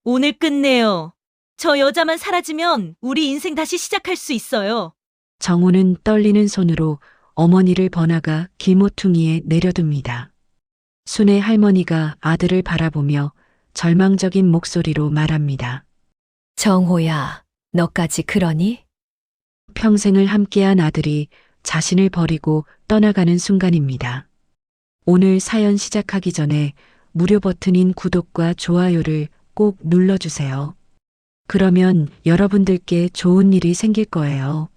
오늘 끝내요. 저 여자만 사라지면 우리 인생 다시 시작할 수 있어요. 정우는 떨리는 손으로 어머니를 번아가 길모퉁이에 내려둡니다. 순애 할머니가 아들을 바라보며 절망적인 목소리로 말합니다. 정호야, 너까지 그러니? 평생을 함께한 아들이 자신을 버리고 떠나가는 순간입니다. 오늘 사연 시작하기 전에 무료 버튼인 구독과 좋아요를 꼭 눌러주세요. 그러면 여러분들께 좋은 일이 생길 거예요.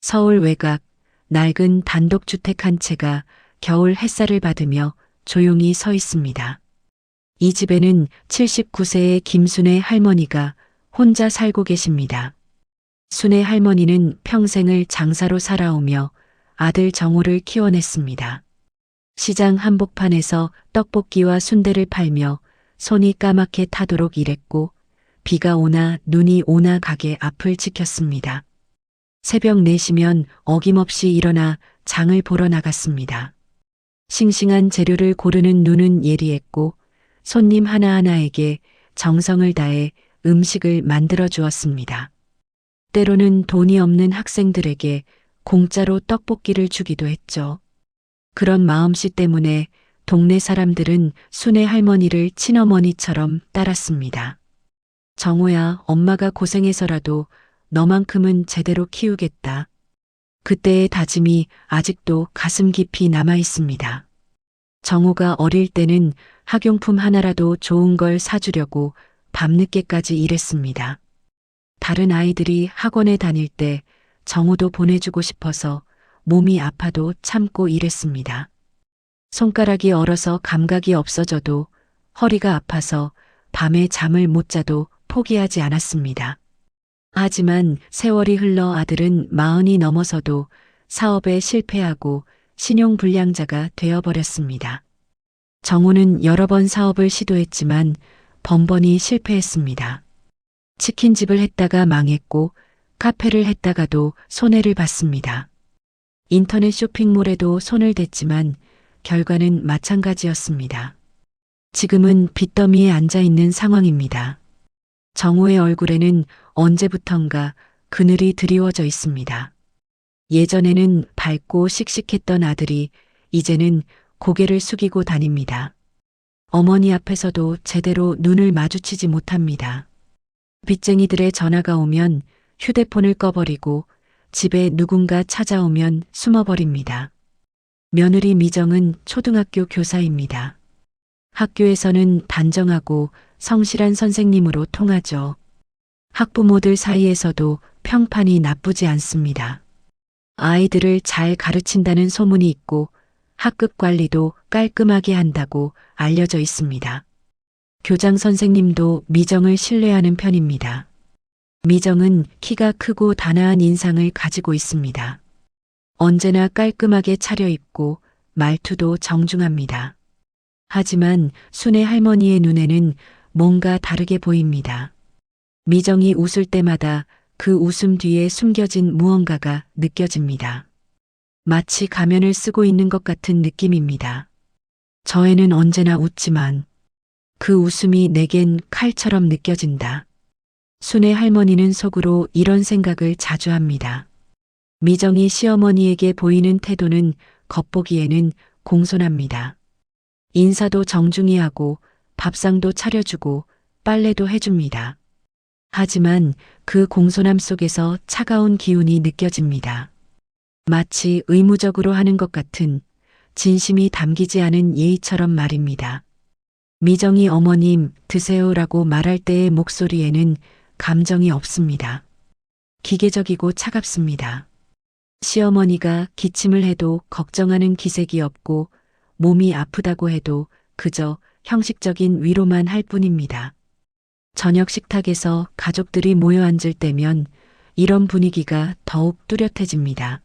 서울 외곽 낡은 단독주택 한 채가 겨울 햇살을 받으며 조용히 서 있습니다. 이 집에는 79세의 김순애 할머니가 혼자 살고 계십니다. 순애 할머니는 평생을 장사로 살아오며 아들 정호를 키워냈습니다. 시장 한복판에서 떡볶이와 순대를 팔며 손이 까맣게 타도록 일했고 비가 오나 눈이 오나 가게 앞을 지켰습니다. 새벽 4시면 어김없이 일어나 장을 보러 나갔습니다. 싱싱한 재료를 고르는 눈은 예리했고 손님 하나하나에게 정성을 다해 음식을 만들어 주었습니다. 때로는 돈이 없는 학생들에게 공짜로 떡볶이를 주기도 했죠. 그런 마음씨 때문에 동네 사람들은 순애 할머니를 친어머니처럼 따랐습니다. 정호야, 엄마가 고생해서라도 너만큼은 제대로 키우겠다. 그때의 다짐이 아직도 가슴 깊이 남아 있습니다. 정호가 어릴 때는 학용품 하나라도 좋은 걸 사주려고 밤늦게까지 일했습니다. 다른 아이들이 학원에 다닐 때 정호도 보내주고 싶어서 몸이 아파도 참고 일했습니다. 손가락이 얼어서 감각이 없어져도 허리가 아파서 밤에 잠을 못 자도 포기하지 않았습니다. 하지만 세월이 흘러 아들은 40이 넘어서도 사업에 실패하고 신용불량자가 되어버렸습니다. 정호는 여러 번 사업을 시도했지만 번번이 실패했습니다. 치킨집을 했다가 망했고 카페를 했다가도 손해를 봤습니다. 인터넷 쇼핑몰에도 손을 댔지만 결과는 마찬가지였습니다. 지금은 빚더미에 앉아 있는 상황입니다. 정호의 얼굴에는 언제부턴가 그늘이 드리워져 있습니다. 예전에는 밝고 씩씩했던 아들이 이제는 고개를 숙이고 다닙니다. 어머니 앞에서도 제대로 눈을 마주치지 못합니다. 빚쟁이들의 전화가 오면 휴대폰을 꺼버리고 집에 누군가 찾아오면 숨어버립니다. 며느리 미정은 초등학교 교사입니다. 학교에서는 단정하고 성실한 선생님으로 통하죠. 학부모들 사이에서도 평판이 나쁘지 않습니다. 아이들을 잘 가르친다는 소문이 있고 학급 관리도 깔끔하게 한다고 알려져 있습니다. 교장 선생님도 미정을 신뢰하는 편입니다. 미정은 키가 크고 단아한 인상을 가지고 있습니다. 언제나 깔끔하게 차려입고 말투도 정중합니다. 하지만 순애 할머니의 눈에는 뭔가 다르게 보입니다. 미정이 웃을 때마다 그 웃음 뒤에 숨겨진 무언가가 느껴집니다. 마치 가면을 쓰고 있는 것 같은 느낌입니다. 저 애는 언제나 웃지만 그 웃음이 내겐 칼처럼 느껴진다. 순애 할머니는 속으로 이런 생각을 자주 합니다. 미정이 시어머니에게 보이는 태도는 겉보기에는 공손합니다. 인사도 정중히 하고 밥상도 차려주고 빨래도 해줍니다. 하지만 그 공손함 속에서 차가운 기운이 느껴집니다. 마치 의무적으로 하는 것 같은 진심이 담기지 않은 예의처럼 말입니다. 미정이 어머님 드세요라고 말할 때의 목소리에는 감정이 없습니다. 기계적이고 차갑습니다. 시어머니가 기침을 해도 걱정하는 기색이 없고 몸이 아프다고 해도 그저 형식적인 위로만 할 뿐입니다. 저녁 식탁에서 가족들이 모여 앉을 때면 이런 분위기가 더욱 뚜렷해집니다.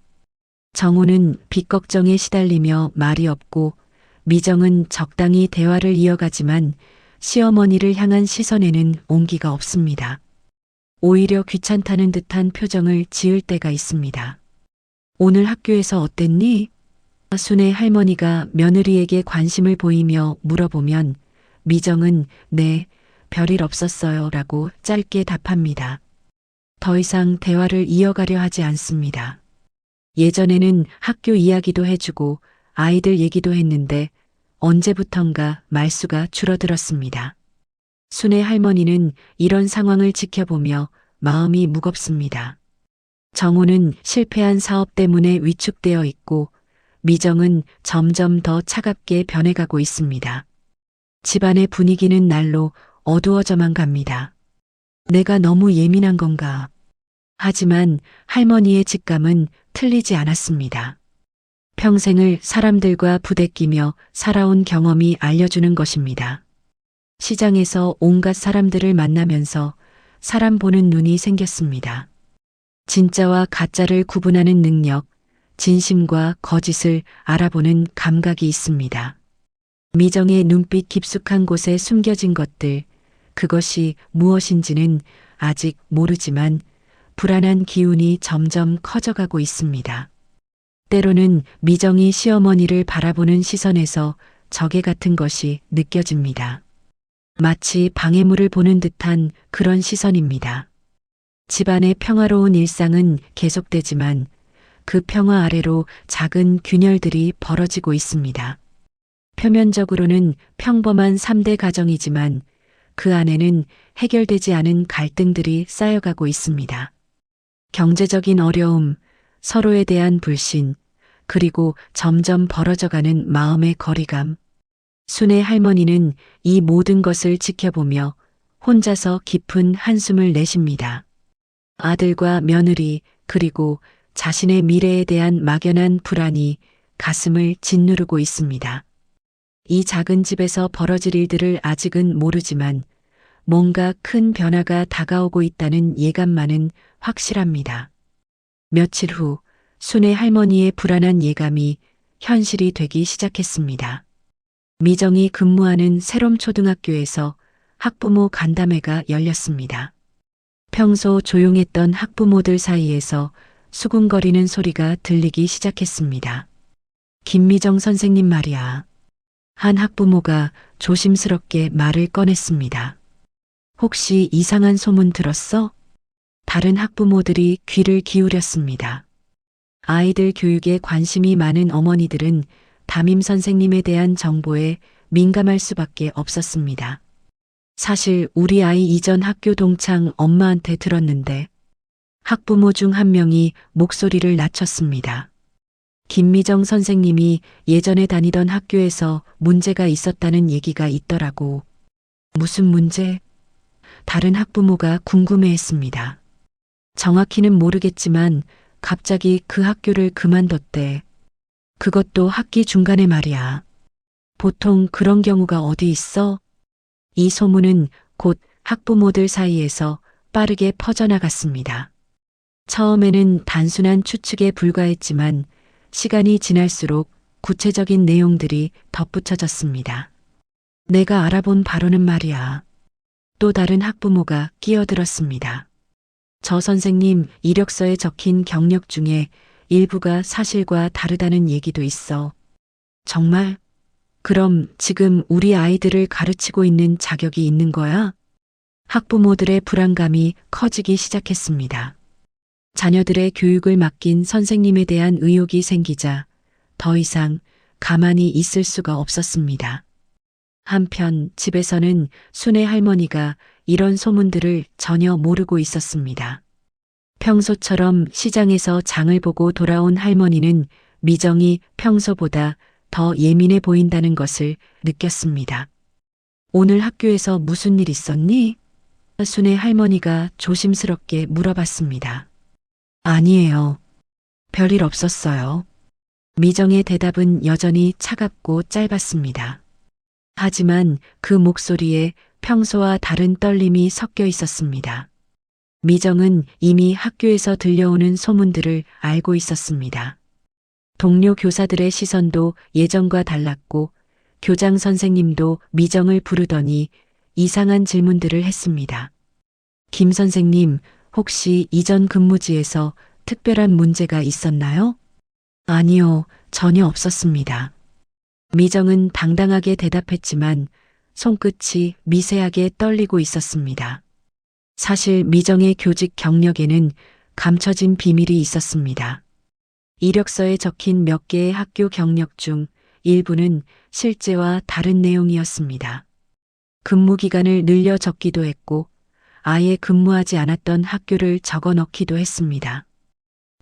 정우는 빚 걱정에 시달리며 말이 없고 미정은 적당히 대화를 이어가지만 시어머니를 향한 시선에는 온기가 없습니다. 오히려 귀찮다는 듯한 표정을 지을 때가 있습니다. 오늘 학교에서 어땠니? 순애 할머니가 며느리에게 관심을 보이며 물어보면 미정은 네, 별일 없었어요 라고 짧게 답합니다. 더 이상 대화를 이어가려 하지 않습니다. 예전에는 학교 이야기도 해주고 아이들 얘기도 했는데 언제부턴가 말수가 줄어들었습니다. 순애 할머니는 이런 상황을 지켜보며 마음이 무겁습니다. 정호는 실패한 사업 때문에 위축되어 있고 미정은 점점 더 차갑게 변해가고 있습니다. 집안의 분위기는 날로 어두워져만 갑니다. 내가 너무 예민한 건가? 하지만 할머니의 직감은 틀리지 않았습니다. 평생을 사람들과 부대끼며 살아온 경험이 알려주는 것입니다. 시장에서 온갖 사람들을 만나면서 사람 보는 눈이 생겼습니다. 진짜와 가짜를 구분하는 능력, 진심과 거짓을 알아보는 감각이 있습니다. 미정의 눈빛 깊숙한 곳에 숨겨진 것들, 그것이 무엇인지는 아직 모르지만 불안한 기운이 점점 커져가고 있습니다. 때로는 미정이 시어머니를 바라보는 시선에서 적에 같은 것이 느껴집니다. 마치 방해물을 보는 듯한 그런 시선입니다. 집안의 평화로운 일상은 계속되지만 그 평화 아래로 작은 균열들이 벌어지고 있습니다. 표면적으로는 평범한 3대 가정이지만 그 안에는 해결되지 않은 갈등들이 쌓여가고 있습니다. 경제적인 어려움, 서로에 대한 불신, 그리고 점점 벌어져가는 마음의 거리감. 순애 할머니는 이 모든 것을 지켜보며 혼자서 깊은 한숨을 내쉽니다. 아들과 며느리, 그리고 자신의 미래에 대한 막연한 불안이 가슴을 짓누르고 있습니다. 이 작은 집에서 벌어질 일들을 아직은 모르지만 뭔가 큰 변화가 다가오고 있다는 예감만은 확실합니다. 며칠 후 순애 할머니의 불안한 예감이 현실이 되기 시작했습니다. 미정이 근무하는 새롬 초등학교에서 학부모 간담회가 열렸습니다. 평소 조용했던 학부모들 사이에서 수군거리는 소리가 들리기 시작했습니다. 김미정 선생님 말이야. 한 학부모가 조심스럽게 말을 꺼냈습니다. 혹시 이상한 소문 들었어? 다른 학부모들이 귀를 기울였습니다. 아이들 교육에 관심이 많은 어머니들은 담임 선생님에 대한 정보에 민감할 수밖에 없었습니다. 사실 우리 아이 이전 학교 동창 엄마한테 들었는데 학부모 중 한 명이 목소리를 낮췄습니다. 김미정 선생님이 예전에 다니던 학교에서 문제가 있었다는 얘기가 있더라고. 무슨 문제? 다른 학부모가 궁금해했습니다. 정확히는 모르겠지만 갑자기 그 학교를 그만뒀대. 그것도 학기 중간에 말이야. 보통 그런 경우가 어디 있어? 이 소문은 곧 학부모들 사이에서 빠르게 퍼져나갔습니다. 처음에는 단순한 추측에 불과했지만 시간이 지날수록 구체적인 내용들이 덧붙여졌습니다. 내가 알아본 바로는 말이야. 또 다른 학부모가 끼어들었습니다. 저 선생님 이력서에 적힌 경력 중에 일부가 사실과 다르다는 얘기도 있어. 정말? 그럼 지금 우리 아이들을 가르치고 있는 자격이 있는 거야? 학부모들의 불안감이 커지기 시작했습니다. 자녀들의 교육을 맡긴 선생님에 대한 의혹이 생기자 더 이상 가만히 있을 수가 없었습니다. 한편 집에서는 순애 할머니가 이런 소문들을 전혀 모르고 있었습니다. 평소처럼 시장에서 장을 보고 돌아온 할머니는 미정이 평소보다 더 예민해 보인다는 것을 느꼈습니다. 오늘 학교에서 무슨 일 있었니? 순애 할머니가 조심스럽게 물어봤습니다. 아니에요. 별일 없었어요. 미정의 대답은 여전히 차갑고 짧았습니다. 하지만 그 목소리에 평소와 다른 떨림이 섞여 있었습니다. 미정은 이미 학교에서 들려오는 소문들을 알고 있었습니다. 동료 교사들의 시선도 예전과 달랐고 교장 선생님도 미정을 부르더니 이상한 질문들을 했습니다. 김 선생님, 혹시 이전 근무지에서 특별한 문제가 있었나요? 아니요, 전혀 없었습니다. 미정은 당당하게 대답했지만 손끝이 미세하게 떨리고 있었습니다. 사실 미정의 교직 경력에는 감춰진 비밀이 있었습니다. 이력서에 적힌 몇 개의 학교 경력 중 일부는 실제와 다른 내용이었습니다. 근무 기간을 늘려 적기도 했고 아예 근무하지 않았던 학교를 적어 넣기도 했습니다.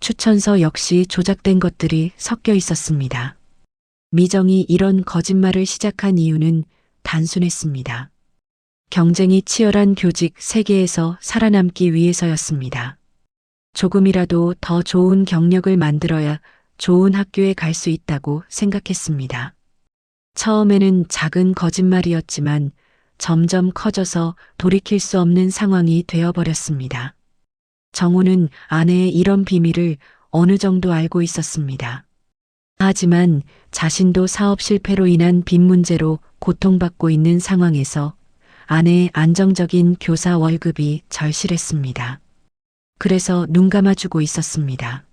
추천서 역시 조작된 것들이 섞여 있었습니다. 미정이 이런 거짓말을 시작한 이유는 단순했습니다. 경쟁이 치열한 교직 세계에서 살아남기 위해서였습니다. 조금이라도 더 좋은 경력을 만들어야 좋은 학교에 갈 수 있다고 생각했습니다. 처음에는 작은 거짓말이었지만 점점 커져서 돌이킬 수 없는 상황이 되어버렸습니다. 정호는 아내의 이런 비밀을 어느 정도 알고 있었습니다. 하지만 자신도 사업 실패로 인한 빚 문제로 고통받고 있는 상황에서 아내의 안정적인 교사 월급이 절실했습니다. 그래서 눈 감아주고 있었습니다.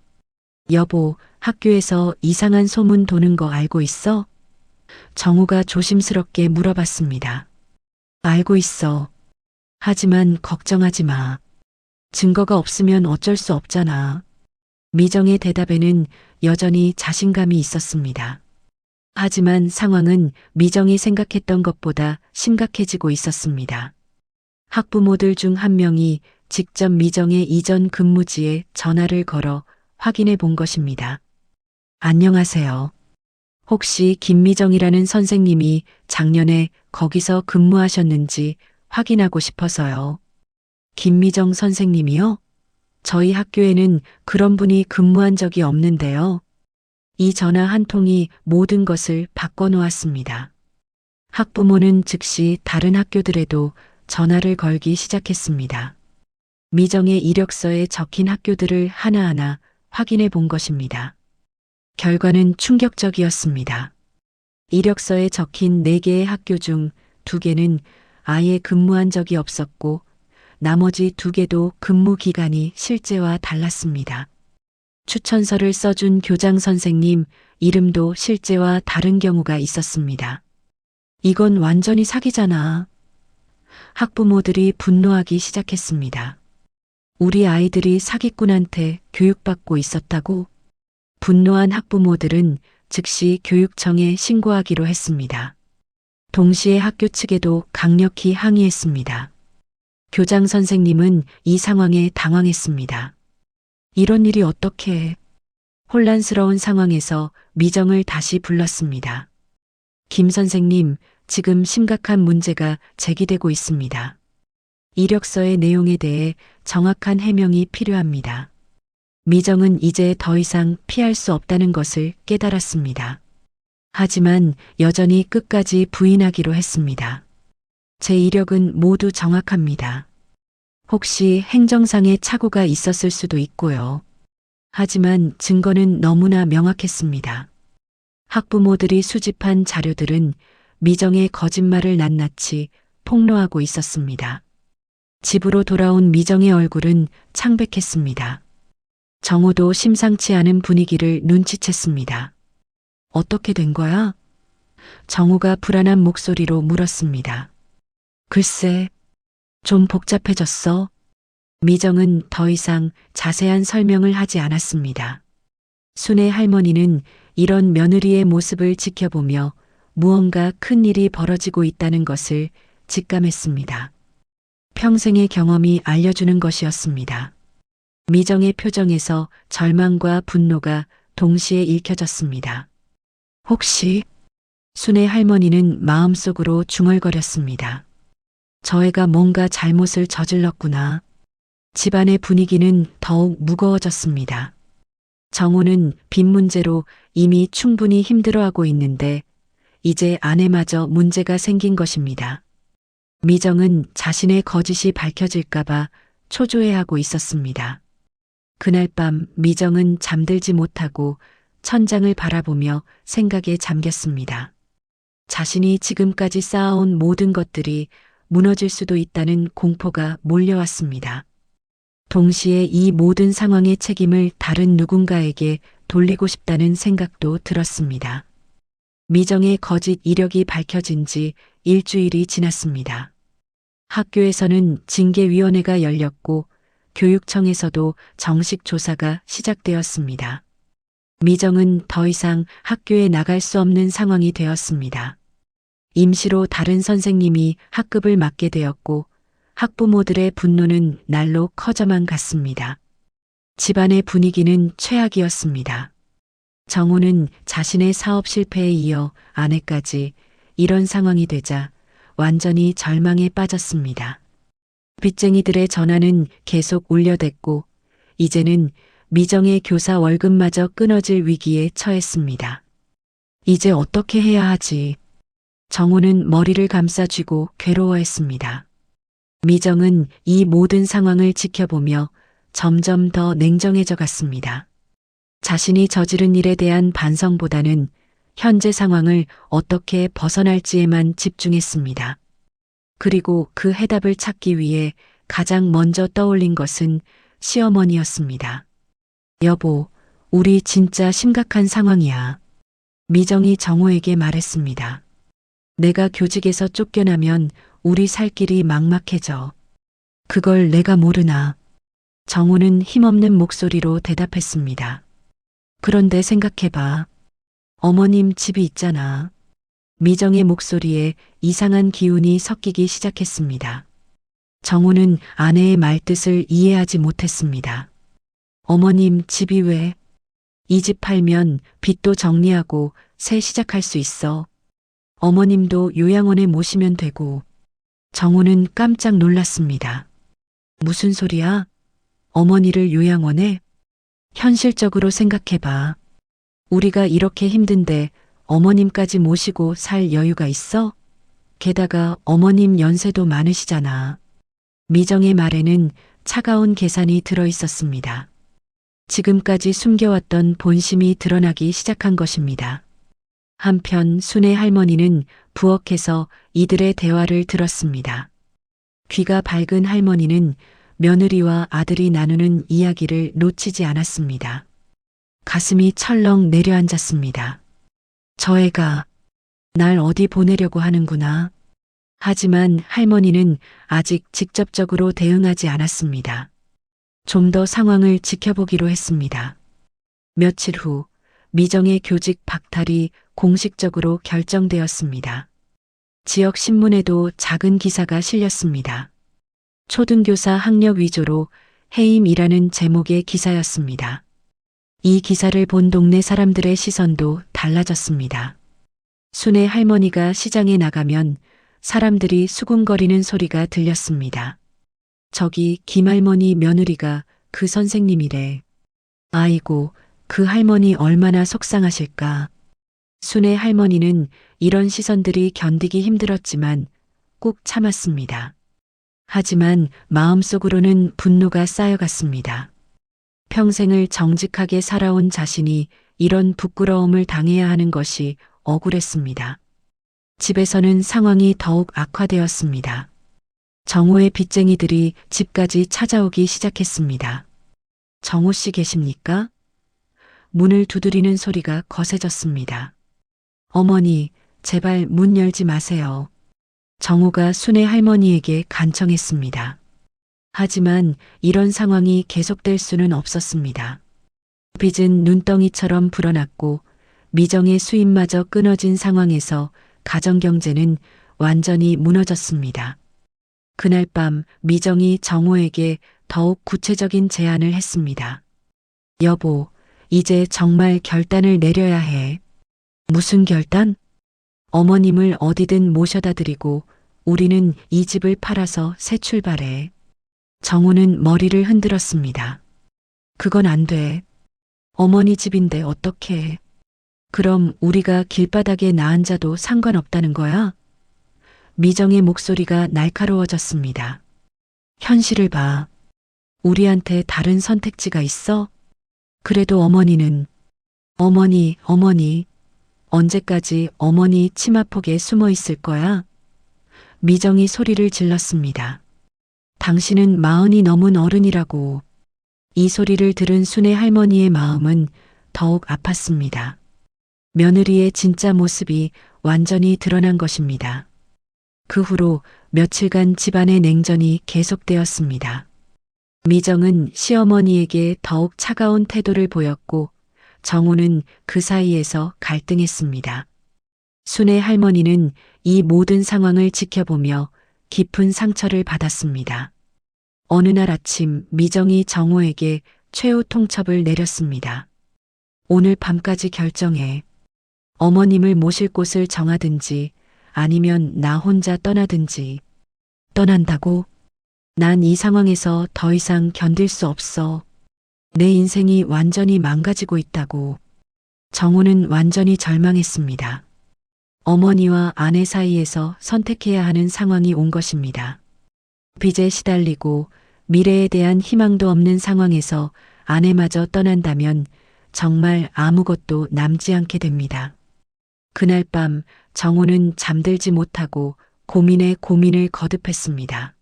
여보, 학교에서 이상한 소문 도는 거 알고 있어? 정우가 조심스럽게 물어봤습니다. 알고 있어. 하지만 걱정하지 마. 증거가 없으면 어쩔 수 없잖아. 미정의 대답에는 여전히 자신감이 있었습니다. 하지만 상황은 미정이 생각했던 것보다 심각해지고 있었습니다. 학부모들 중 한 명이 직접 미정의 이전 근무지에 전화를 걸어 확인해 본 것입니다. 안녕하세요. 혹시 김미정이라는 선생님이 작년에 거기서 근무하셨는지 확인하고 싶어서요. 김미정 선생님이요? 저희 학교에는 그런 분이 근무한 적이 없는데요. 이 전화 한 통이 모든 것을 바꿔놓았습니다. 학부모는 즉시 다른 학교들에도 전화를 걸기 시작했습니다. 미정의 이력서에 적힌 학교들을 하나하나 확인해 본 것입니다. 결과는 충격적이었습니다. 이력서에 적힌 4개의 학교 중 2개는 아예 근무한 적이 없었고 나머지 2개도 근무 기간이 실제와 달랐습니다. 추천서를 써준 교장 선생님 이름도 실제와 다른 경우가 있었습니다. 이건 완전히 사기잖아. 학부모들이 분노하기 시작했습니다. 우리 아이들이 사기꾼한테 교육받고 있었다고? 분노한 학부모들은 즉시 교육청에 신고하기로 했습니다. 동시에 학교 측에도 강력히 항의했습니다. 교장 선생님은 이 상황에 당황했습니다. 이런 일이 어떻게 해? 혼란스러운 상황에서 미정을 다시 불렀습니다. 김 선생님, 지금 심각한 문제가 제기되고 있습니다. 이력서의 내용에 대해 정확한 해명이 필요합니다. 미정은 이제 더 이상 피할 수 없다는 것을 깨달았습니다. 하지만 여전히 끝까지 부인하기로 했습니다. 제 이력은 모두 정확합니다. 혹시 행정상의 착오가 있었을 수도 있고요. 하지만 증거는 너무나 명확했습니다. 학부모들이 수집한 자료들은 미정의 거짓말을 낱낱이 폭로하고 있었습니다. 집으로 돌아온 미정의 얼굴은 창백했습니다. 정호도 심상치 않은 분위기를 눈치챘습니다. 어떻게 된 거야? 정호가 불안한 목소리로 물었습니다. 글쎄, 좀 복잡해졌어. 미정은 더 이상 자세한 설명을 하지 않았습니다. 순애 할머니는 이런 며느리의 모습을 지켜보며 무언가 큰 일이 벌어지고 있다는 것을 직감했습니다. 평생의 경험이 알려주는 것이었습니다. 미정의 표정에서 절망과 분노가 동시에 읽혀졌습니다. 혹시 순애 할머니는 마음속으로 중얼거렸습니다. 저 애가 뭔가 잘못을 저질렀구나. 집안의 분위기는 더욱 무거워졌습니다. 정호는 빚 문제로 이미 충분히 힘들어하고 있는데 이제 아내마저 문제가 생긴 것입니다. 미정은 자신의 거짓이 밝혀질까봐 초조해하고 있었습니다. 그날 밤 미정은 잠들지 못하고 천장을 바라보며 생각에 잠겼습니다. 자신이 지금까지 쌓아온 모든 것들이 무너질 수도 있다는 공포가 몰려왔습니다. 동시에 이 모든 상황의 책임을 다른 누군가에게 돌리고 싶다는 생각도 들었습니다. 미정의 거짓 이력이 밝혀진 지 일주일이 지났습니다. 학교에서는 징계위원회가 열렸고 교육청에서도 정식 조사가 시작되었습니다. 미정은 더 이상 학교에 나갈 수 없는 상황이 되었습니다. 임시로 다른 선생님이 학급을 맡게 되었고 학부모들의 분노는 날로 커져만 갔습니다. 집안의 분위기는 최악이었습니다. 정우는 자신의 사업 실패에 이어 아내까지 이런 상황이 되자 완전히 절망에 빠졌습니다. 빚쟁이들의 전화는 계속 울려댔고 이제는 미정의 교사 월급마저 끊어질 위기에 처했습니다. 이제 어떻게 해야 하지? 정우는 머리를 감싸쥐고 괴로워했습니다. 미정은 이 모든 상황을 지켜보며 점점 더 냉정해져 갔습니다. 자신이 저지른 일에 대한 반성보다는 현재 상황을 어떻게 벗어날지에만 집중했습니다. 그리고 그 해답을 찾기 위해 가장 먼저 떠올린 것은 시어머니였습니다. 여보, 우리 진짜 심각한 상황이야. 미정이 정우에게 말했습니다. 내가 교직에서 쫓겨나면 우리 살 길이 막막해져. 그걸 내가 모르나. 정우는 힘없는 목소리로 대답했습니다. 그런데 생각해봐. 어머님 집이 있잖아. 미정의 목소리에 이상한 기운이 섞이기 시작했습니다. 정우는 아내의 말뜻을 이해하지 못했습니다. 어머님 집이 왜? 이 집 팔면 빚도 정리하고 새 시작할 수 있어. 어머님도 요양원에 모시면 되고. 정우는 깜짝 놀랐습니다. 무슨 소리야? 어머니를 요양원에? 현실적으로 생각해봐. 우리가 이렇게 힘든데 어머님까지 모시고 살 여유가 있어? 게다가 어머님 연세도 많으시잖아. 미정의 말에는 차가운 계산이 들어 있었습니다. 지금까지 숨겨왔던 본심이 드러나기 시작한 것입니다. 한편 순애 할머니는 부엌에서 이들의 대화를 들었습니다. 귀가 밝은 할머니는 며느리와 아들이 나누는 이야기를 놓치지 않았습니다. 가슴이 철렁 내려앉았습니다. 저 애가 날 어디 보내려고 하는구나. 하지만 할머니는 아직 직접적으로 대응하지 않았습니다. 좀 더 상황을 지켜보기로 했습니다. 며칠 후 미정의 교직 박탈이 공식적으로 결정되었습니다. 지역 신문에도 작은 기사가 실렸습니다. 초등교사 학력 위조로 해임이라는 제목의 기사였습니다. 이 기사를 본 동네 사람들의 시선도 달라졌습니다. 순애 할머니가 시장에 나가면 사람들이 수군거리는 소리가 들렸습니다. 저기 김할머니 며느리가 그 선생님이래. 아이고, 그 할머니 얼마나 속상하실까. 순애 할머니는 이런 시선들이 견디기 힘들었지만 꾹 참았습니다. 하지만 마음속으로는 분노가 쌓여갔습니다. 평생을 정직하게 살아온 자신이 이런 부끄러움을 당해야 하는 것이 억울했습니다. 집에서는 상황이 더욱 악화되었습니다. 정우의 빚쟁이들이 집까지 찾아오기 시작했습니다. 정우 씨 계십니까? 문을 두드리는 소리가 거세졌습니다. 어머니, 제발 문 열지 마세요. 정우가 순애 할머니에게 간청했습니다. 하지만 이런 상황이 계속될 수는 없었습니다. 빚은 눈덩이처럼 불어났고 미정의 수입마저 끊어진 상황에서 가정경제는 완전히 무너졌습니다. 그날 밤 미정이 정우에게 더욱 구체적인 제안을 했습니다. 여보, 이제 정말 결단을 내려야 해. 무슨 결단? 어머님을 어디든 모셔다 드리고 우리는 이 집을 팔아서 새 출발해. 정우는 머리를 흔들었습니다. 그건 안 돼. 어머니 집인데 어떡해. 그럼 우리가 길바닥에 나앉아도 상관없다는 거야? 미정의 목소리가 날카로워졌습니다. 현실을 봐. 우리한테 다른 선택지가 있어? 그래도 어머니는 어머니, 언제까지 어머니 치마폭에 숨어 있을 거야? 미정이 소리를 질렀습니다. 당신은 40이 넘은 어른이라고. 이 소리를 들은 순애 할머니의 마음은 더욱 아팠습니다. 며느리의 진짜 모습이 완전히 드러난 것입니다. 그 후로 며칠간 집안의 냉전이 계속되었습니다. 미정은 시어머니에게 더욱 차가운 태도를 보였고 정호는 그 사이에서 갈등했습니다. 순애 할머니는 이 모든 상황을 지켜보며 깊은 상처를 받았습니다. 어느 날 아침 미정이 정호에게 최후 통첩을 내렸습니다. 오늘 밤까지 결정해. 어머님을 모실 곳을 정하든지 아니면 나 혼자 떠나든지. 떠난다고? 난 이 상황에서 더 이상 견딜 수 없어. 내 인생이 완전히 망가지고 있다고. 정호는 완전히 절망했습니다. 어머니와 아내 사이에서 선택해야 하는 상황이 온 것입니다. 빚에 시달리고 미래에 대한 희망도 없는 상황에서 아내마저 떠난다면 정말 아무것도 남지 않게 됩니다. 그날 밤 정호는 잠들지 못하고 고민에 고민을 거듭했습니다.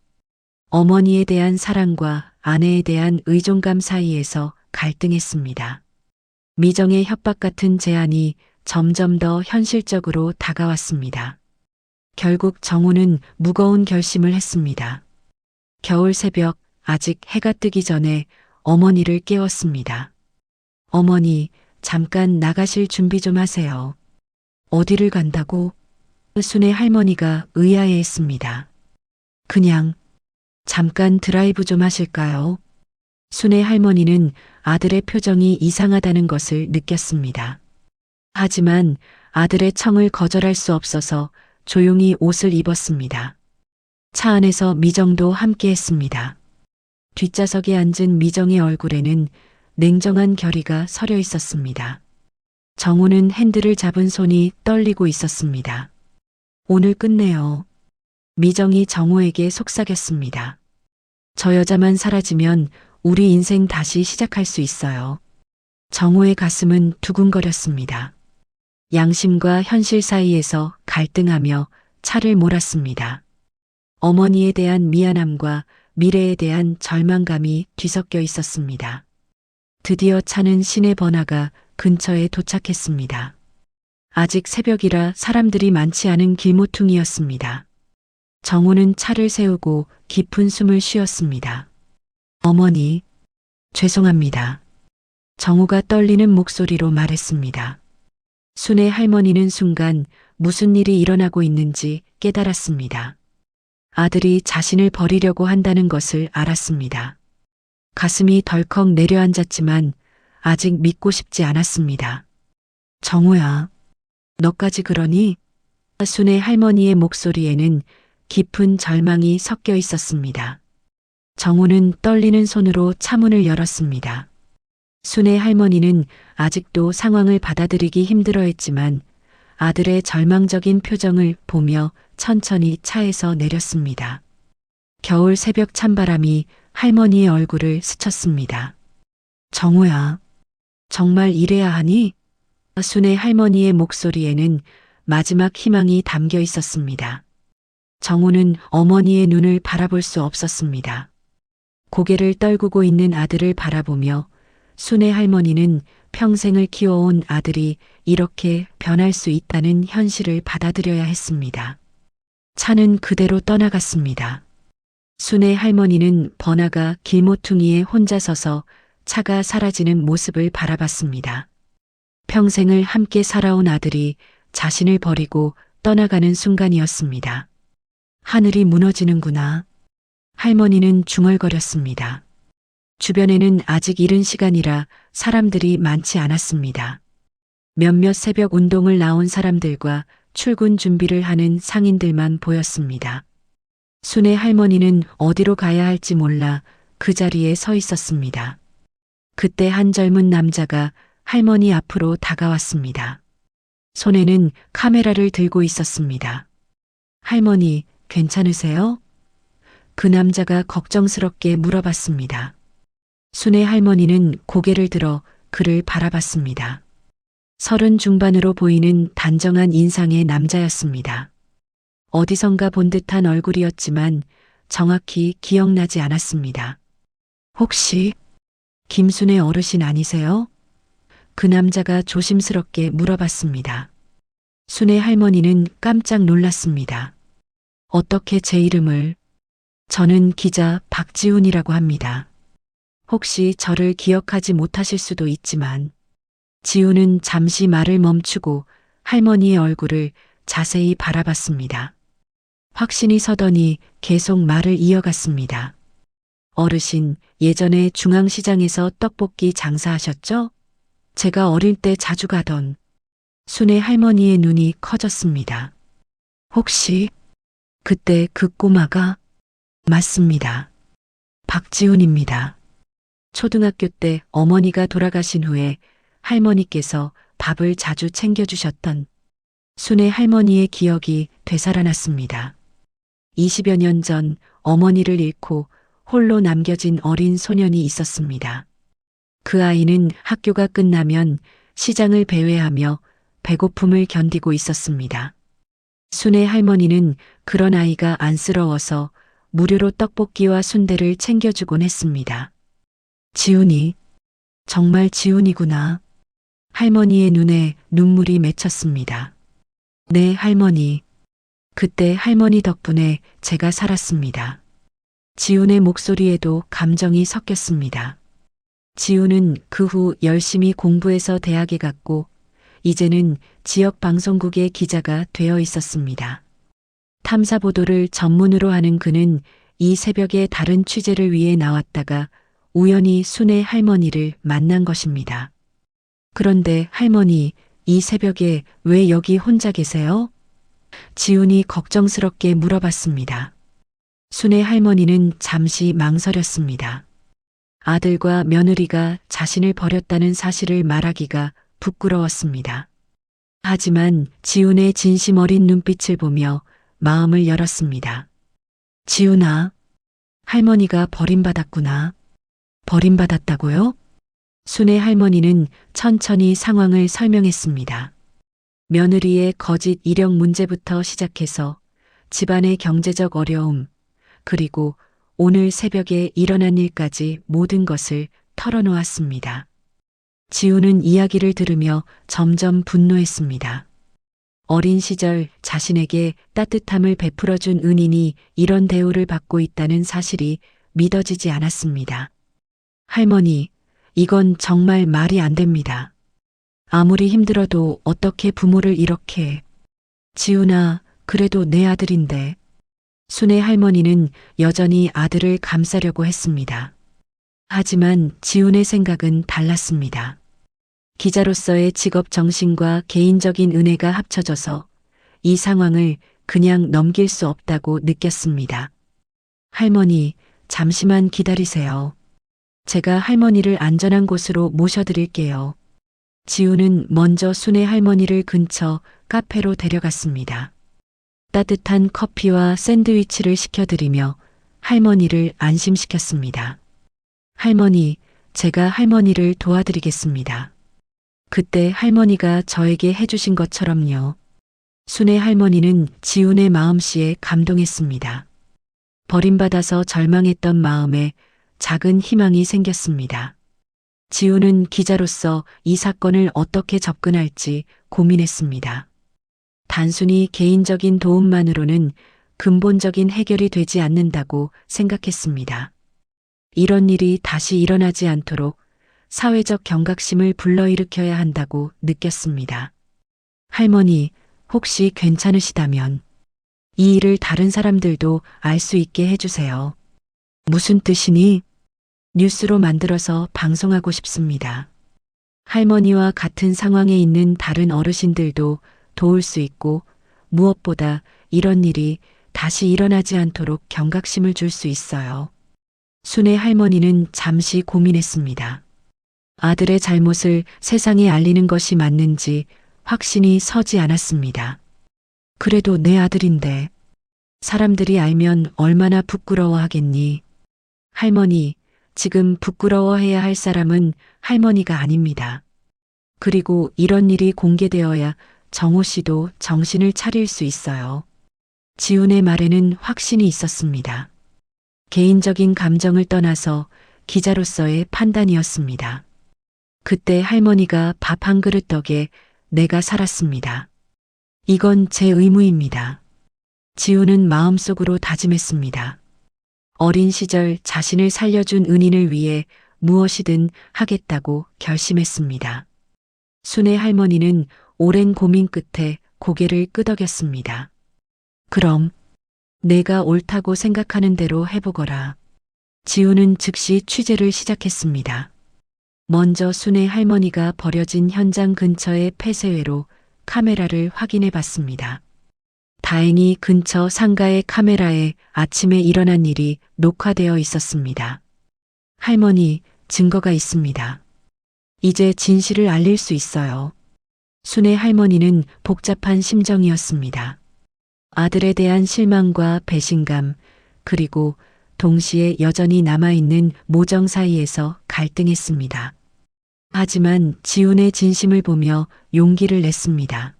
어머니에 대한 사랑과 아내에 대한 의존감 사이에서 갈등했습니다. 미정의 협박 같은 제안이 점점 더 현실적으로 다가왔습니다. 결국 정호는 무거운 결심을 했습니다. 겨울 새벽 아직 해가 뜨기 전에 어머니를 깨웠습니다. 어머니, 잠깐 나가실 준비 좀 하세요. 어디를 간다고? 순애 할머니가 의아해했습니다. 그냥 잠깐 드라이브 좀 하실까요? 순애 할머니는 아들의 표정이 이상하다는 것을 느꼈습니다. 하지만 아들의 청을 거절할 수 없어서 조용히 옷을 입었습니다. 차 안에서 미정도 함께 했습니다. 뒷좌석에 앉은 미정의 얼굴에는 냉정한 결의가 서려 있었습니다. 정호는 핸들을 잡은 손이 떨리고 있었습니다. 오늘 끝내요. 미정이 정호에게 속삭였습니다. 저 여자만 사라지면 우리 인생 다시 시작할 수 있어요. 정호의 가슴은 두근거렸습니다. 양심과 현실 사이에서 갈등하며 차를 몰았습니다. 어머니에 대한 미안함과 미래에 대한 절망감이 뒤섞여 있었습니다. 드디어 차는 시내 번화가 근처에 도착했습니다. 아직 새벽이라 사람들이 많지 않은 길모퉁이였습니다. 정호는 차를 세우고 깊은 숨을 쉬었습니다. 어머니, 죄송합니다. 정호가 떨리는 목소리로 말했습니다. 순애 할머니는 순간 무슨 일이 일어나고 있는지 깨달았습니다. 아들이 자신을 버리려고 한다는 것을 알았습니다. 가슴이 덜컥 내려앉았지만 아직 믿고 싶지 않았습니다. 정호야, 너까지 그러니? 순애 할머니의 목소리에는 깊은 절망이 섞여 있었습니다. 정호는 떨리는 손으로 차문을 열었습니다. 순애 할머니는 아직도 상황을 받아들이기 힘들어했지만 아들의 절망적인 표정을 보며 천천히 차에서 내렸습니다. 겨울 새벽 찬바람이 할머니의 얼굴을 스쳤습니다. 정호야, 정말 이래야 하니? 순애 할머니의 목소리에는 마지막 희망이 담겨 있었습니다. 정호는 어머니의 눈을 바라볼 수 없었습니다. 고개를 떨구고 있는 아들을 바라보며 순애 할머니는 평생을 키워온 아들이 이렇게 변할 수 있다는 현실을 받아들여야 했습니다. 차는 그대로 떠나갔습니다. 순애 할머니는 번화가 길모퉁이에 혼자 서서 차가 사라지는 모습을 바라봤습니다. 평생을 함께 살아온 아들이 자신을 버리고 떠나가는 순간이었습니다. 하늘이 무너지는구나. 할머니는 중얼거렸습니다. 주변에는 아직 이른 시간이라 사람들이 많지 않았습니다. 몇몇 새벽 운동을 나온 사람들과 출근 준비를 하는 상인들만 보였습니다. 순애 할머니는 어디로 가야 할지 몰라 그 자리에 서 있었습니다. 그때 한 젊은 남자가 할머니 앞으로 다가왔습니다. 손에는 카메라를 들고 있었습니다. 할머니, 괜찮으세요? 그 남자가 걱정스럽게 물어봤습니다. 순애 할머니는 고개를 들어 그를 바라봤습니다. 30 중반으로 보이는 단정한 인상의 남자였습니다. 어디선가 본 듯한 얼굴이었지만 정확히 기억나지 않았습니다. 혹시 김순애 어르신 아니세요? 그 남자가 조심스럽게 물어봤습니다. 순애 할머니는 깜짝 놀랐습니다. 어떻게 제 이름을? 저는 기자 박지훈이라고 합니다. 혹시 저를 기억하지 못하실 수도 있지만 지훈은 잠시 말을 멈추고 할머니의 얼굴을 자세히 바라봤습니다. 확신이 서더니 계속 말을 이어갔습니다. 어르신, 예전에 중앙시장에서 떡볶이 장사하셨죠? 제가 어릴 때 자주 가던. 순애 할머니의 눈이 커졌습니다. 혹시 그때 그 꼬마가? 맞습니다. 박지훈입니다. 초등학교 때 어머니가 돌아가신 후에 할머니께서 밥을 자주 챙겨주셨던 순애 할머니의 기억이 되살아났습니다. 20여 년 전 어머니를 잃고 홀로 남겨진 어린 소년이 있었습니다. 그 아이는 학교가 끝나면 시장을 배회하며 배고픔을 견디고 있었습니다. 순애 할머니는 그런 아이가 안쓰러워서 무료로 떡볶이와 순대를 챙겨주곤 했습니다. 지훈이, 정말 지훈이구나. 할머니의 눈에 눈물이 맺혔습니다. 네, 할머니. 그때 할머니 덕분에 제가 살았습니다. 지훈의 목소리에도 감정이 섞였습니다. 지훈은 그 후 열심히 공부해서 대학에 갔고 이제는 지역 방송국의 기자가 되어 있었습니다. 탐사 보도를 전문으로 하는 그는 이 새벽에 다른 취재를 위해 나왔다가 우연히 순애 할머니를 만난 것입니다. 그런데 할머니, 이 새벽에 왜 여기 혼자 계세요? 지훈이 걱정스럽게 물어봤습니다. 순애 할머니는 잠시 망설였습니다. 아들과 며느리가 자신을 버렸다는 사실을 말하기가 부끄러웠습니다. 하지만 지훈의 진심 어린 눈빛을 보며 마음을 열었습니다. 지훈아, 할머니가 버림받았구나. 버림받았다고요? 순애 할머니는 천천히 상황을 설명했습니다. 며느리의 거짓 이력 문제부터 시작해서 집안의 경제적 어려움, 그리고 오늘 새벽에 일어난 일까지 모든 것을 털어놓았습니다. 지훈은 이야기를 들으며 점점 분노했습니다. 어린 시절 자신에게 따뜻함을 베풀어준 은인이 이런 대우를 받고 있다는 사실이 믿어지지 않았습니다. 할머니, 이건 정말 말이 안 됩니다. 아무리 힘들어도 어떻게 부모를 이렇게. 지훈아, 그래도 내 아들인데. 순애 할머니는 여전히 아들을 감싸려고 했습니다. 하지만 지훈의 생각은 달랐습니다. 기자로서의 직업 정신과 개인적인 은혜가 합쳐져서 이 상황을 그냥 넘길 수 없다고 느꼈습니다. 할머니, 잠시만 기다리세요. 제가 할머니를 안전한 곳으로 모셔드릴게요. 지훈은 먼저 순애 할머니를 근처 카페로 데려갔습니다. 따뜻한 커피와 샌드위치를 시켜드리며 할머니를 안심시켰습니다. 할머니, 제가 할머니를 도와드리겠습니다. 그때 할머니가 저에게 해주신 것처럼요. 순애 할머니는 지훈의 마음씨에 감동했습니다. 버림받아서 절망했던 마음에 작은 희망이 생겼습니다. 지훈은 기자로서 이 사건을 어떻게 접근할지 고민했습니다. 단순히 개인적인 도움만으로는 근본적인 해결이 되지 않는다고 생각했습니다. 이런 일이 다시 일어나지 않도록 사회적 경각심을 불러일으켜야 한다고 느꼈습니다. 할머니, 혹시 괜찮으시다면 이 일을 다른 사람들도 알 수 있게 해주세요. 무슨 뜻이니? 뉴스로 만들어서 방송하고 싶습니다. 할머니와 같은 상황에 있는 다른 어르신들도 도울 수 있고 무엇보다 이런 일이 다시 일어나지 않도록 경각심을 줄 수 있어요. 순애 할머니는 잠시 고민했습니다. 아들의 잘못을 세상에 알리는 것이 맞는지 확신이 서지 않았습니다. 그래도 내 아들인데 사람들이 알면 얼마나 부끄러워하겠니? 할머니, 지금 부끄러워해야 할 사람은 할머니가 아닙니다. 그리고 이런 일이 공개되어야 정호 씨도 정신을 차릴 수 있어요. 지훈의 말에는 확신이 있었습니다. 개인적인 감정을 떠나서 기자로서의 판단이었습니다. 그때 할머니가 밥 한 그릇 덕에 내가 살았습니다. 이건 제 의무입니다. 지우는 마음속으로 다짐했습니다. 어린 시절 자신을 살려준 은인을 위해 무엇이든 하겠다고 결심했습니다. 순애 할머니는 오랜 고민 끝에 고개를 끄덕였습니다. 그럼 내가 옳다고 생각하는 대로 해보거라. 지우는 즉시 취재를 시작했습니다. 먼저 순애 할머니가 버려진 현장 근처의 폐쇄회로 카메라를 확인해 봤습니다. 다행히 근처 상가의 카메라에 아침에 일어난 일이 녹화되어 있었습니다. 할머니, 증거가 있습니다. 이제 진실을 알릴 수 있어요. 순애 할머니는 복잡한 심정이었습니다. 아들에 대한 실망과 배신감, 그리고 동시에 여전히 남아있는 모정 사이에서 갈등했습니다. 하지만 지훈의 진심을 보며 용기를 냈습니다.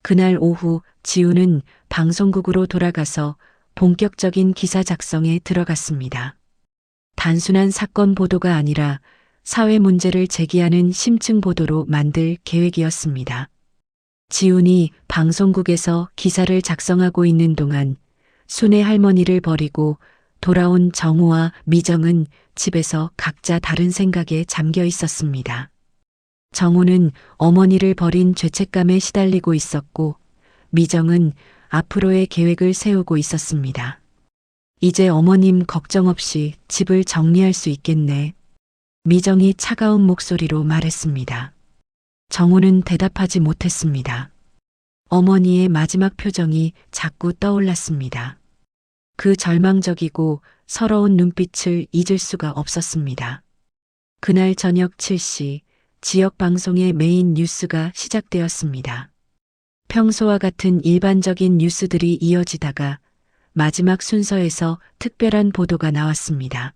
그날 오후 지훈은 방송국으로 돌아가서 본격적인 기사 작성에 들어갔습니다. 단순한 사건 보도가 아니라 사회 문제를 제기하는 심층 보도로 만들 계획이었습니다. 지훈이 방송국에서 기사를 작성하고 있는 동안 순애 할머니를 버리고 돌아온 정호와 미정은 집에서 각자 다른 생각에 잠겨 있었습니다. 정호는 어머니를 버린 죄책감에 시달리고 있었고 미정은 앞으로의 계획을 세우고 있었습니다. 이제 어머님 걱정 없이 집을 정리할 수 있겠네. 미정이 차가운 목소리로 말했습니다. 정호는 대답하지 못했습니다. 어머니의 마지막 표정이 자꾸 떠올랐습니다. 그 절망적이고 서러운 눈빛을 잊을 수가 없었습니다. 그날 저녁 7시 지역 방송의 메인 뉴스가 시작되었습니다. 평소와 같은 일반적인 뉴스들이 이어지다가 마지막 순서에서 특별한 보도가 나왔습니다.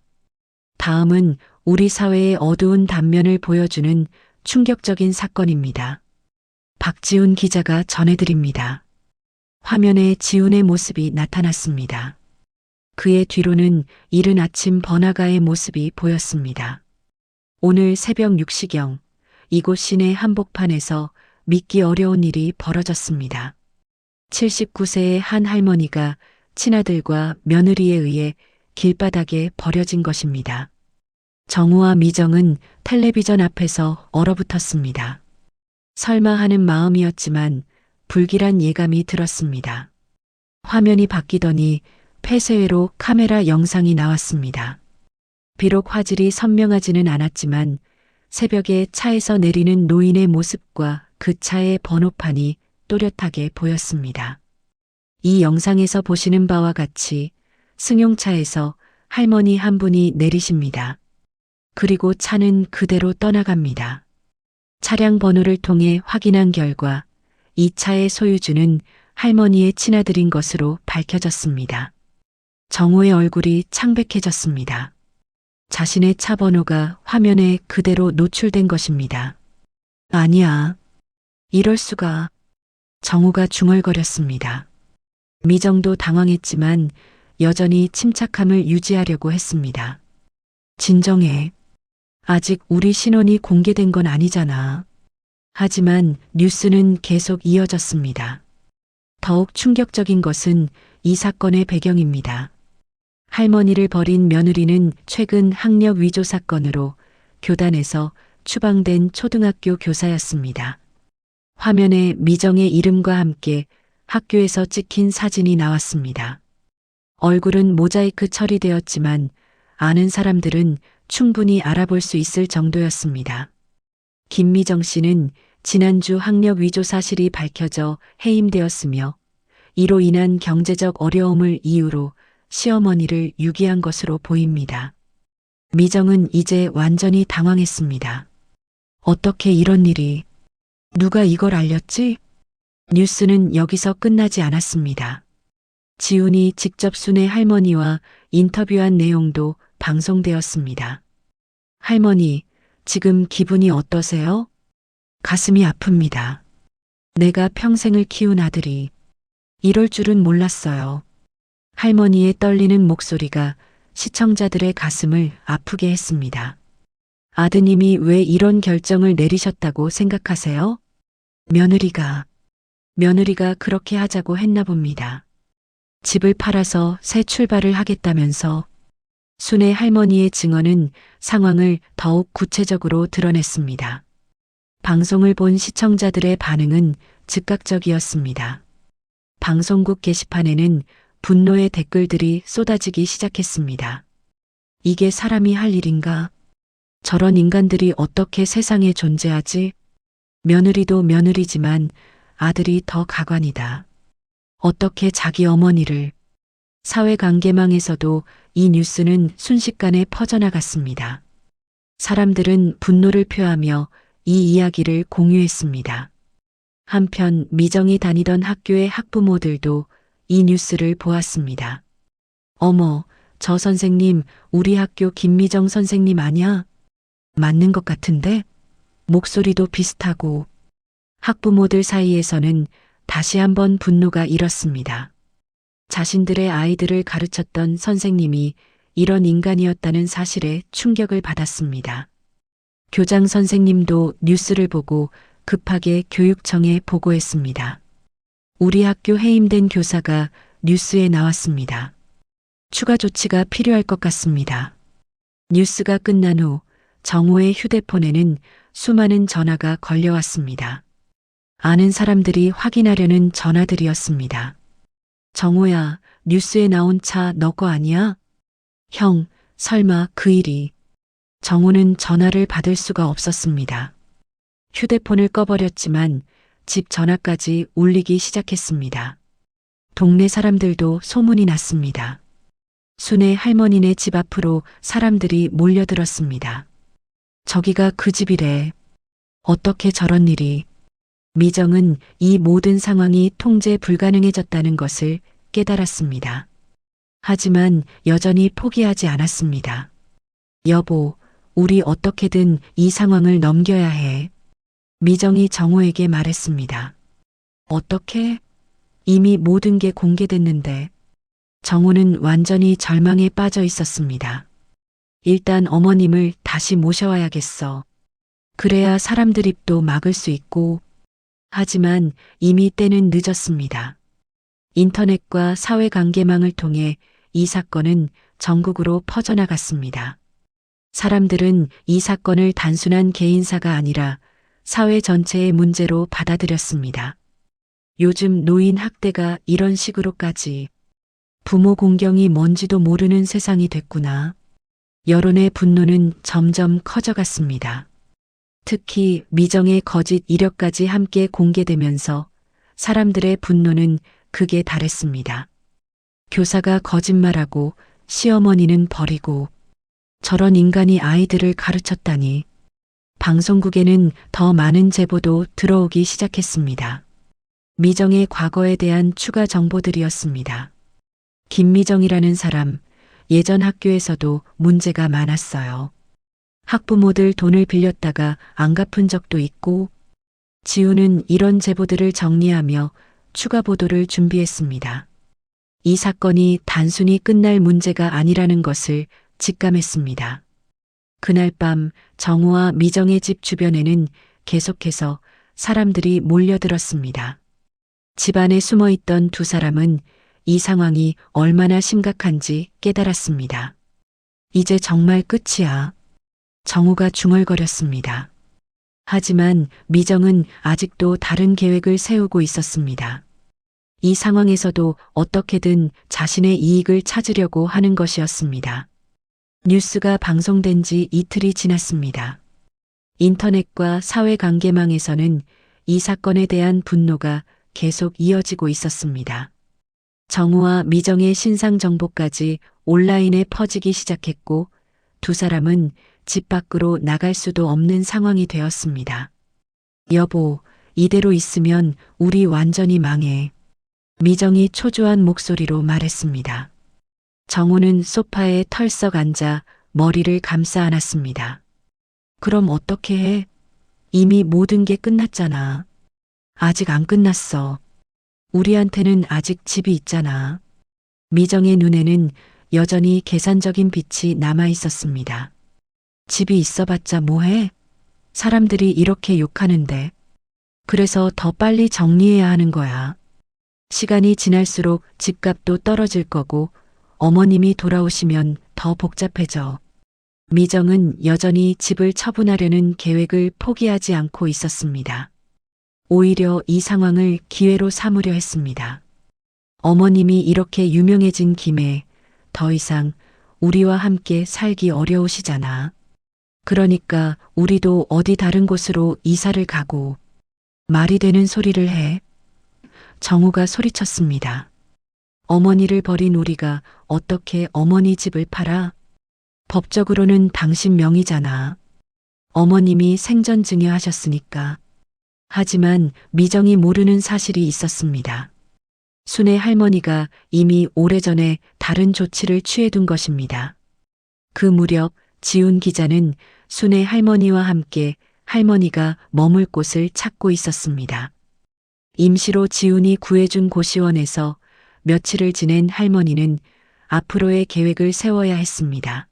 다음은 우리 사회의 어두운 단면을 보여주는 충격적인 사건입니다. 박지훈 기자가 전해드립니다. 화면에 지훈의 모습이 나타났습니다. 그의 뒤로는 이른 아침 번화가의 모습이 보였습니다. 오늘 새벽 6시경 이곳 시내 한복판에서 믿기 어려운 일이 벌어졌습니다. 79세의 한 할머니가 친아들과 며느리에 의해 길바닥에 버려진 것입니다. 정우와 미정은 텔레비전 앞에서 얼어붙었습니다. 설마 하는 마음이었지만 불길한 예감이 들었습니다. 화면이 바뀌더니 폐쇄회로 카메라 영상이 나왔습니다. 비록 화질이 선명하지는 않았지만 새벽에 차에서 내리는 노인의 모습과 그 차의 번호판이 또렷하게 보였습니다. 이 영상에서 보시는 바와 같이 승용차에서 할머니 한 분이 내리십니다. 그리고 차는 그대로 떠나갑니다. 차량 번호를 통해 확인한 결과 이 차의 소유주는 할머니의 친아들인 것으로 밝혀졌습니다. 정호의 얼굴이 창백해졌습니다. 자신의 차 번호가 화면에 그대로 노출된 것입니다. 아니야. 이럴 수가. 정호가 중얼거렸습니다. 미정도 당황했지만 여전히 침착함을 유지하려고 했습니다. 진정해. 아직 우리 신원이 공개된 건 아니잖아. 하지만 뉴스는 계속 이어졌습니다. 더욱 충격적인 것은 이 사건의 배경입니다. 할머니를 버린 며느리는 최근 학력 위조 사건으로 교단에서 추방된 초등학교 교사였습니다. 화면에 미정의 이름과 함께 학교에서 찍힌 사진이 나왔습니다. 얼굴은 모자이크 처리되었지만 아는 사람들은 충분히 알아볼 수 있을 정도였습니다. 김미정 씨는 지난주 학력 위조 사실이 밝혀져 해임되었으며 이로 인한 경제적 어려움을 이유로 시어머니를 유기한 것으로 보입니다. 미정은 이제 완전히 당황했습니다. 어떻게 이런 일이? 누가 이걸 알렸지? 뉴스는 여기서 끝나지 않았습니다. 지훈이 직접 순애 할머니와 인터뷰한 내용도 방송되었습니다. 할머니, 지금 기분이 어떠세요? 가슴이 아픕니다. 내가 평생을 키운 아들이 이럴 줄은 몰랐어요. 할머니의 떨리는 목소리가 시청자들의 가슴을 아프게 했습니다. 아드님이 왜 이런 결정을 내리셨다고 생각하세요? 며느리가 그렇게 하자고 했나 봅니다. 집을 팔아서 새 출발을 하겠다면서 순애 할머니의 증언은 상황을 더욱 구체적으로 드러냈습니다. 방송을 본 시청자들의 반응은 즉각적이었습니다. 방송국 게시판에는 분노의 댓글들이 쏟아지기 시작했습니다. 이게 사람이 할 일인가? 저런 인간들이 어떻게 세상에 존재하지? 며느리도 며느리지만 아들이 더 가관이다. 어떻게 자기 어머니를. 사회관계망에서도 이 뉴스는 순식간에 퍼져나갔습니다. 사람들은 분노를 표하며 이 이야기를 공유했습니다. 한편 미정이 다니던 학교의 학부모들도 이 뉴스를 보았습니다. 어머, 저 선생님, 우리 학교 김미정 선생님 아냐? 맞는 것 같은데? 목소리도 비슷하고. 학부모들 사이에서는 다시 한번 분노가 일었습니다. 자신들의 아이들을 가르쳤던 선생님이 이런 인간이었다는 사실에 충격을 받았습니다. 교장 선생님도 뉴스를 보고 급하게 교육청에 보고했습니다. 우리 학교 해임된 교사가 뉴스에 나왔습니다. 추가 조치가 필요할 것 같습니다. 뉴스가 끝난 후 정호의 휴대폰에는 수많은 전화가 걸려왔습니다. 아는 사람들이 확인하려는 전화들이었습니다. 정호야, 뉴스에 나온 차 너 거 아니야? 형, 설마 그 일이. 정호는 전화를 받을 수가 없었습니다. 휴대폰을 꺼버렸지만 집 전화까지 울리기 시작했습니다. 동네 사람들도 소문이 났습니다. 순애 할머니네 집 앞으로 사람들이 몰려들었습니다. 저기가 그 집이래. 어떻게 저런 일이. 미정은 이 모든 상황이 통제 불가능해졌다는 것을 깨달았습니다. 하지만 여전히 포기하지 않았습니다. 여보, 우리 어떻게든 이 상황을 넘겨야 해. 미정이 정호에게 말했습니다. 어떻게? 이미 모든 게 공개됐는데. 정호는 완전히 절망에 빠져 있었습니다. 일단 어머님을 다시 모셔와야겠어. 그래야 사람들 입도 막을 수 있고. 하지만 이미 때는 늦었습니다. 인터넷과 사회관계망을 통해 이 사건은 전국으로 퍼져나갔습니다. 사람들은 이 사건을 단순한 개인사가 아니라 사회 전체의 문제로 받아들였습니다. 요즘 노인 학대가 이런 식으로까지. 부모 공경이 뭔지도 모르는 세상이 됐구나. 여론의 분노는 점점 커져갔습니다. 특히 미정의 거짓 이력까지 함께 공개되면서 사람들의 분노는 극에 달했습니다. 교사가 거짓말하고 시어머니는 버리고 저런 인간이 아이들을 가르쳤다니. 방송국에는 더 많은 제보도 들어오기 시작했습니다. 미정의 과거에 대한 추가 정보들이었습니다. 김미정이라는 사람, 예전 학교에서도 문제가 많았어요. 학부모들 돈을 빌렸다가 안 갚은 적도 있고. 지우는 이런 제보들을 정리하며 추가 보도를 준비했습니다. 이 사건이 단순히 끝날 문제가 아니라는 것을 직감했습니다. 그날 밤 정호와 미정의 집 주변에는 계속해서 사람들이 몰려들었습니다. 집 안에 숨어있던 두 사람은 이 상황이 얼마나 심각한지 깨달았습니다. 이제 정말 끝이야. 정호가 중얼거렸습니다. 하지만 미정은 아직도 다른 계획을 세우고 있었습니다. 이 상황에서도 어떻게든 자신의 이익을 찾으려고 하는 것이었습니다. 뉴스가 방송된 지 이틀이 지났습니다. 인터넷과 사회관계망에서는 이 사건에 대한 분노가 계속 이어지고 있었습니다. 정호와 미정의 신상 정보까지 온라인에 퍼지기 시작했고 두 사람은 집 밖으로 나갈 수도 없는 상황이 되었습니다. 여보, 이대로 있으면 우리 완전히 망해. 미정이 초조한 목소리로 말했습니다. 정호는 소파에 털썩 앉아 머리를 감싸 안았습니다. 그럼 어떻게 해? 이미 모든 게 끝났잖아. 아직 안 끝났어. 우리한테는 아직 집이 있잖아. 미정의 눈에는 여전히 계산적인 빛이 남아 있었습니다. 집이 있어봤자 뭐해? 사람들이 이렇게 욕하는데. 그래서 더 빨리 정리해야 하는 거야. 시간이 지날수록 집값도 떨어질 거고 어머님이 돌아오시면 더 복잡해져. 미정은 여전히 집을 처분하려는 계획을 포기하지 않고 있었습니다. 오히려 이 상황을 기회로 삼으려 했습니다. 어머님이 이렇게 유명해진 김에 더 이상 우리와 함께 살기 어려우시잖아. 그러니까 우리도 어디 다른 곳으로 이사를 가고. 말이 되는 소리를 해. 정우가 소리쳤습니다. 어머니를 버린 우리가 어떻게 어머니 집을 팔아? 법적으로는 당신 명의잖아. 어머님이 생전 증여하셨으니까. 하지만 미정이 모르는 사실이 있었습니다. 순애 할머니가 이미 오래전에 다른 조치를 취해둔 것입니다. 그 무렵 지훈 기자는 순애 할머니와 함께 할머니가 머물 곳을 찾고 있었습니다. 임시로 지훈이 구해준 고시원에서 며칠을 지낸 할머니는 앞으로의 계획을 세워야 했습니다.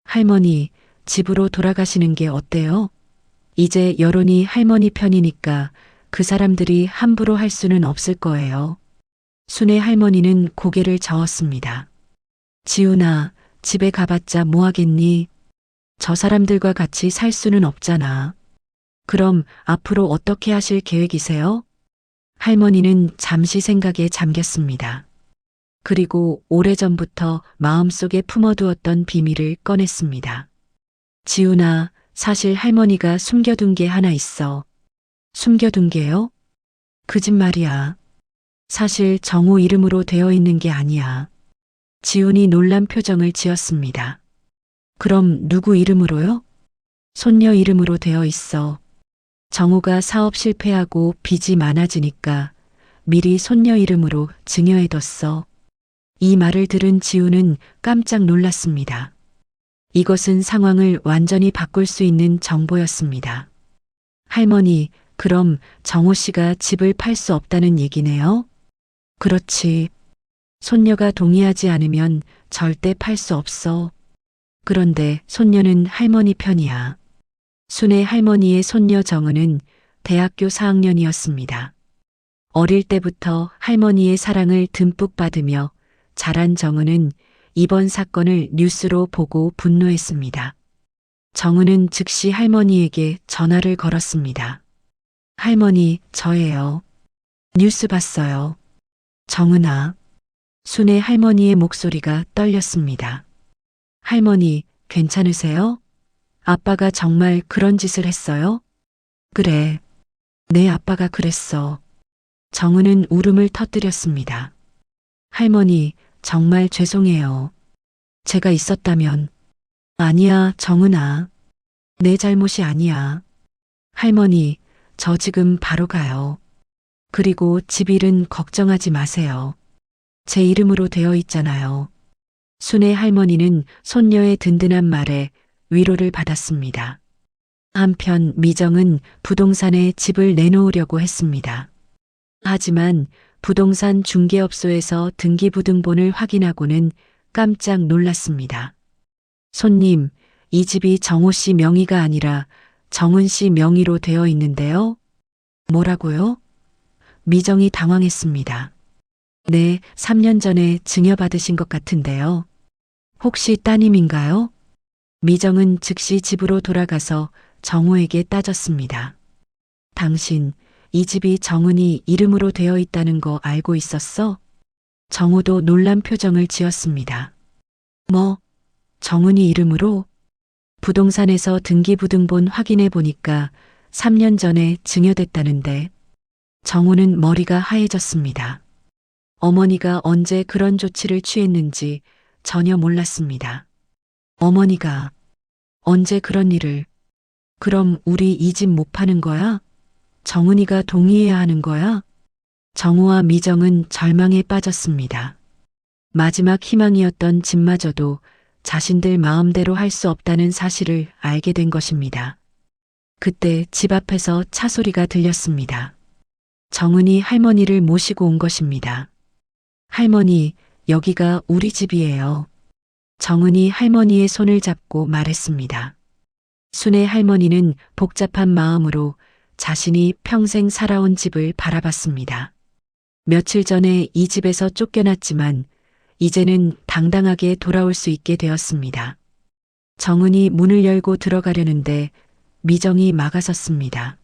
할머니, 집으로 돌아가시는 게 어때요? 이제 여론이 할머니 편이니까 그 사람들이 함부로 할 수는 없을 거예요. 순애 할머니는 고개를 저었습니다. 지훈아, 집에 가봤자 뭐 하겠니? 저 사람들과 같이 살 수는 없잖아. 그럼 앞으로 어떻게 하실 계획이세요? 할머니는 잠시 생각에 잠겼습니다. 그리고 오래전부터 마음속에 품어두었던 비밀을 꺼냈습니다. 지훈아, 사실 할머니가 숨겨둔 게 하나 있어. 숨겨둔 게요? 그 집 말이야. 사실 정우 이름으로 되어 있는 게 아니야. 지훈이 놀란 표정을 지었습니다. 그럼 누구 이름으로요? 손녀 이름으로 되어 있어. 정우가 사업 실패하고 빚이 많아지니까 미리 손녀 이름으로 증여해뒀어. 이 말을 들은 지훈은 깜짝 놀랐습니다. 이것은 상황을 완전히 바꿀 수 있는 정보였습니다. 할머니, 그럼 정우 씨가 집을 팔 수 없다는 얘기네요? 그렇지. 손녀가 동의하지 않으면 절대 팔 수 없어. 그런데 손녀는 할머니 편이야. 순애 할머니의 손녀 정은은 대학교 4학년이었습니다. 어릴 때부터 할머니의 사랑을 듬뿍 받으며 자란 정은은 이번 사건을 뉴스로 보고 분노했습니다. 정은은 즉시 할머니에게 전화를 걸었습니다. 할머니, 저예요. 뉴스 봤어요. 정은아. 순애 할머니의 목소리가 떨렸습니다. 할머니, 괜찮으세요? 아빠가 정말 그런 짓을 했어요? 그래. 내 아빠가 그랬어. 정은은 울음을 터뜨렸습니다. 할머니, 정말 죄송해요. 제가 있었다면. 아니야, 정은아. 내 잘못이 아니야. 할머니, 저 지금 바로 가요. 그리고 집 일은 걱정하지 마세요. 제 이름으로 되어 있잖아요. 순애 할머니는 손녀의 든든한 말에 위로를 받았습니다. 한편 미정은 부동산에 집을 내놓으려고 했습니다. 하지만 부동산 중개업소에서 등기부등본을 확인하고는 깜짝 놀랐습니다. 손님, 이 집이 정호 씨 명의가 아니라 정은 씨 명의로 되어 있는데요? 뭐라고요? 미정이 당황했습니다. 네, 3년 전에 증여받으신 것 같은데요. 혹시 따님인가요? 미정은 즉시 집으로 돌아가서 정호에게 따졌습니다. 당신, 이 집이 정은이 이름으로 되어 있다는 거 알고 있었어? 정호도 놀란 표정을 지었습니다. 뭐, 정은이 이름으로? 부동산에서 등기부등본 확인해 보니까 3년 전에 증여됐다는데. 정호는 머리가 하얘졌습니다. 어머니가 언제 그런 조치를 취했는지 전혀 몰랐습니다. 어머니가 언제 그런 일을? 그럼 우리 이 집 못 파는 거야? 정은이가 동의해야 하는 거야? 정우와 미정은 절망에 빠졌습니다. 마지막 희망이었던 집마저도 자신들 마음대로 할 수 없다는 사실을 알게 된 것입니다. 그때 집 앞에서 차 소리가 들렸습니다. 정은이 할머니를 모시고 온 것입니다. 할머니, 여기가 우리 집이에요. 정은이 할머니의 손을 잡고 말했습니다. 순애 할머니는 복잡한 마음으로 자신이 평생 살아온 집을 바라봤습니다. 며칠 전에 이 집에서 쫓겨났지만 이제는 당당하게 돌아올 수 있게 되었습니다. 정은이 문을 열고 들어가려는데 미정이 막아섰습니다.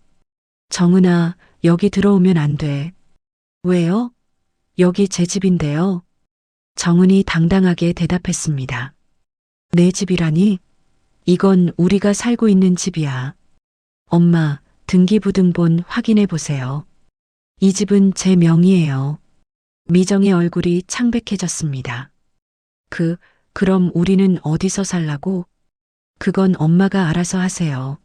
정은아, 여기 들어오면 안 돼. 왜요? 여기 제 집인데요. 정은이 당당하게 대답했습니다. 내 집이라니? 이건 우리가 살고 있는 집이야. 엄마, 등기부등본 확인해 보세요. 이 집은 제 명의예요. 미정의 얼굴이 창백해졌습니다. 그럼 우리는 어디서 살라고? 그건 엄마가 알아서 하세요.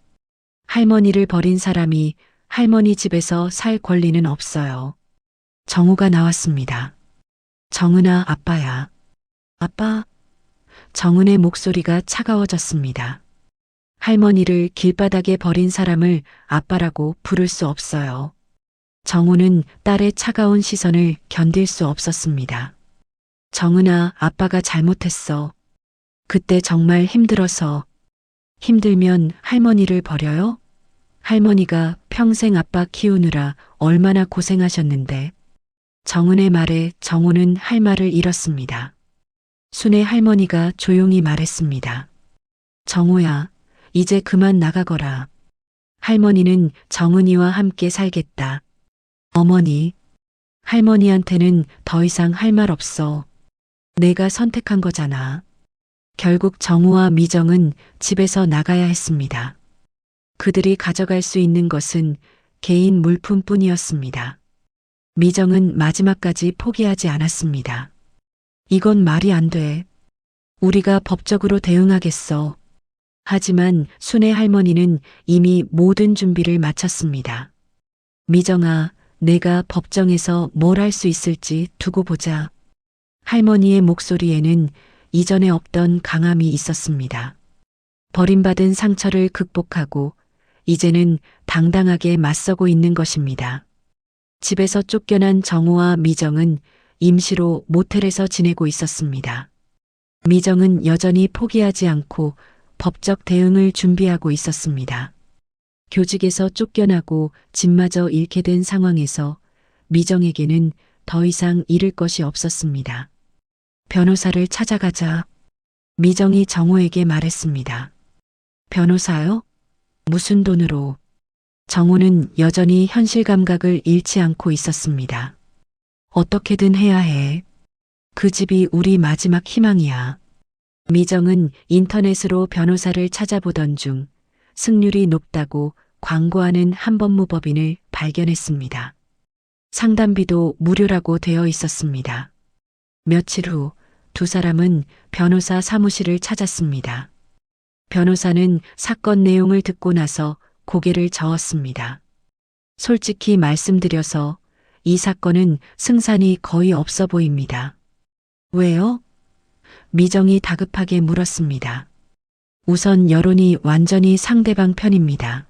할머니를 버린 사람이 할머니 집에서 살 권리는 없어요. 정우가 나왔습니다. 정은아, 아빠야. 아빠? 정은의 목소리가 차가워졌습니다. 할머니를 길바닥에 버린 사람을 아빠라고 부를 수 없어요. 정우는 딸의 차가운 시선을 견딜 수 없었습니다. 정은아, 아빠가 잘못했어. 그때 정말 힘들어서. 힘들면 할머니를 버려요? 할머니가 평생 아빠 키우느라 얼마나 고생하셨는데. 정은의 말에 정우는 할 말을 잃었습니다. 순의 할머니가 조용히 말했습니다. 정우야, 이제 그만 나가거라. 할머니는 정은이와 함께 살겠다. 어머니, 할머니한테는 더 이상 할 말 없어. 내가 선택한 거잖아. 결국 정우와 미정은 집에서 나가야 했습니다. 그들이 가져갈 수 있는 것은 개인 물품뿐이었습니다. 미정은 마지막까지 포기하지 않았습니다. 이건 말이 안 돼. 우리가 법적으로 대응하겠어. 하지만 순의 할머니는 이미 모든 준비를 마쳤습니다. 미정아, 내가 법정에서 뭘 할 수 있을지 두고 보자. 할머니의 목소리에는 이전에 없던 강함이 있었습니다. 버림받은 상처를 극복하고 이제는 당당하게 맞서고 있는 것입니다. 집에서 쫓겨난 정우와 미정은 임시로 모텔에서 지내고 있었습니다. 미정은 여전히 포기하지 않고 법적 대응을 준비하고 있었습니다. 교직에서 쫓겨나고 집마저 잃게 된 상황에서 미정에게는 더 이상 잃을 것이 없었습니다. 변호사를 찾아가자. 미정이 정우에게 말했습니다. 변호사요? 무슨 돈으로? 정우는 여전히 현실 감각을 잃지 않고 있었습니다. 어떻게든 해야 해. 그 집이 우리 마지막 희망이야. 미정은 인터넷으로 변호사를 찾아보던 중 승률이 높다고 광고하는 한법무법인을 발견했습니다. 상담비도 무료라고 되어 있었습니다. 며칠 후 두 사람은 변호사 사무실을 찾았습니다. 변호사는 사건 내용을 듣고 나서 고개를 저었습니다. 솔직히 말씀드려서 이 사건은 승산이 거의 없어 보입니다. 왜요? 미정이 다급하게 물었습니다. 우선 여론이 완전히 상대방 편입니다.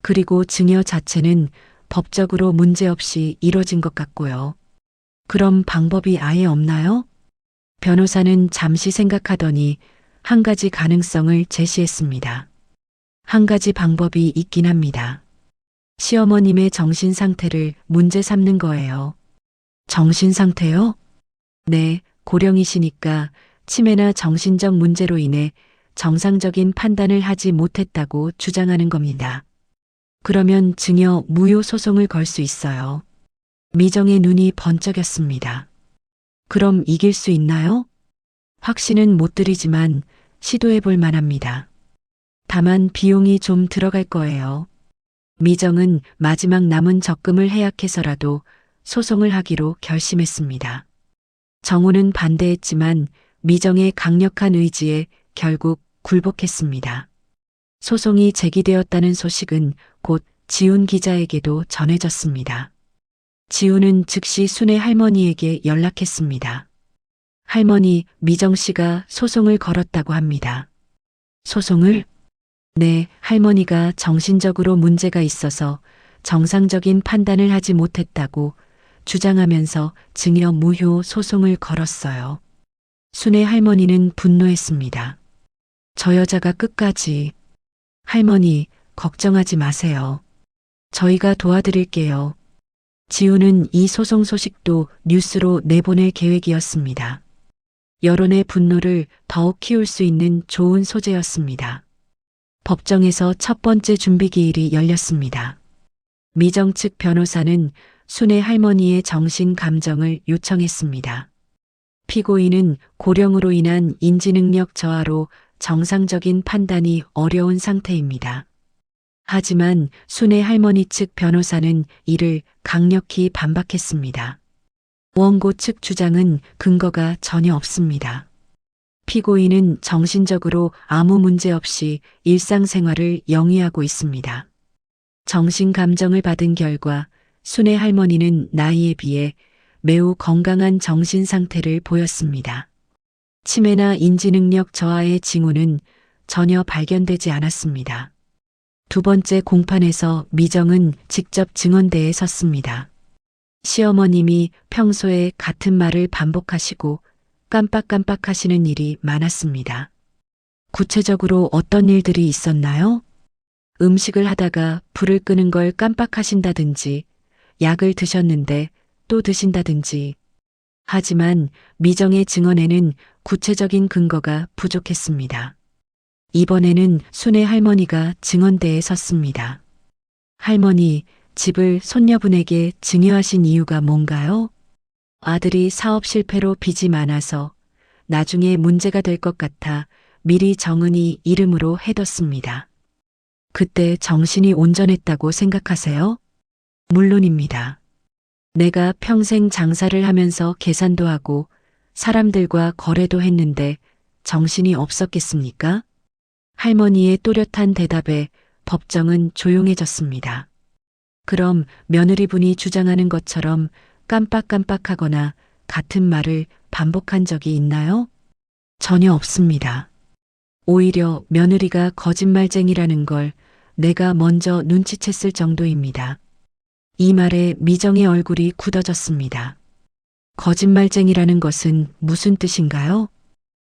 그리고 증여 자체는 법적으로 문제없이 이뤄진 것 같고요. 그럼 방법이 아예 없나요? 변호사는 잠시 생각하더니 한 가지 가능성을 제시했습니다. 한 가지 방법이 있긴 합니다. 시어머님의 정신 상태를 문제 삼는 거예요. 정신 상태요? 네, 고령이시니까 치매나 정신적 문제로 인해 정상적인 판단을 하지 못했다고 주장하는 겁니다. 그러면 증여 무효 소송을 걸 수 있어요. 미정의 눈이 번쩍였습니다. 그럼 이길 수 있나요? 확신은 못 드리지만 시도해 볼 만합니다. 다만 비용이 좀 들어갈 거예요. 미정은 마지막 남은 적금을 해약해서라도 소송을 하기로 결심했습니다. 정우는 반대했지만 미정의 강력한 의지에 결국 굴복했습니다. 소송이 제기되었다는 소식은 곧 지훈 기자에게도 전해졌습니다. 지훈은 즉시 순의 할머니에게 연락했습니다. 할머니, 미정 씨가 소송을 걸었다고 합니다. 소송을? 네, 할머니가 정신적으로 문제가 있어서 정상적인 판단을 하지 못했다고 주장하면서 증여 무효 소송을 걸었어요. 순의 할머니는 분노했습니다. 저 여자가 끝까지. 할머니, 걱정하지 마세요. 저희가 도와드릴게요. 지우는 이 소송 소식도 뉴스로 내보낼 계획이었습니다. 여론의 분노를 더욱 키울 수 있는 좋은 소재였습니다. 법정에서 첫 번째 준비기일이 열렸습니다. 미정 측 변호사는 순애 할머니의 정신 감정을 요청했습니다. 피고인은 고령으로 인한 인지능력 저하로 정상적인 판단이 어려운 상태입니다. 하지만 순애 할머니 측 변호사는 이를 강력히 반박했습니다. 원고 측 주장은 근거가 전혀 없습니다. 피고인은 정신적으로 아무 문제 없이 일상생활을 영위하고 있습니다. 정신 감정을 받은 결과 순애 할머니는 나이에 비해 매우 건강한 정신 상태를 보였습니다. 치매나 인지능력 저하의 징후는 전혀 발견되지 않았습니다. 두 번째 공판에서 미정은 직접 증언대에 섰습니다. 시어머님이 평소에 같은 말을 반복하시고 깜빡깜빡하시는 일이 많았습니다. 구체적으로 어떤 일들이 있었나요? 음식을 하다가 불을 끄는 걸 깜빡하신다든지, 약을 드셨는데 또 드신다든지. 하지만 미정의 증언에는 구체적인 근거가 부족했습니다. 이번에는 순애 할머니가 증언대에 섰습니다. 할머니, 집을 손녀분에게 증여하신 이유가 뭔가요? 아들이 사업 실패로 빚이 많아서 나중에 문제가 될 것 같아 미리 정은이 이름으로 해뒀습니다. 그때 정신이 온전했다고 생각하세요? 물론입니다. 내가 평생 장사를 하면서 계산도 하고 사람들과 거래도 했는데 정신이 없었겠습니까? 할머니의 또렷한 대답에 법정은 조용해졌습니다. 그럼 며느리분이 주장하는 것처럼 깜빡깜빡하거나 같은 말을 반복한 적이 있나요? 전혀 없습니다. 오히려 며느리가 거짓말쟁이라는 걸 내가 먼저 눈치챘을 정도입니다. 이 말에 미정의 얼굴이 굳어졌습니다. 거짓말쟁이라는 것은 무슨 뜻인가요?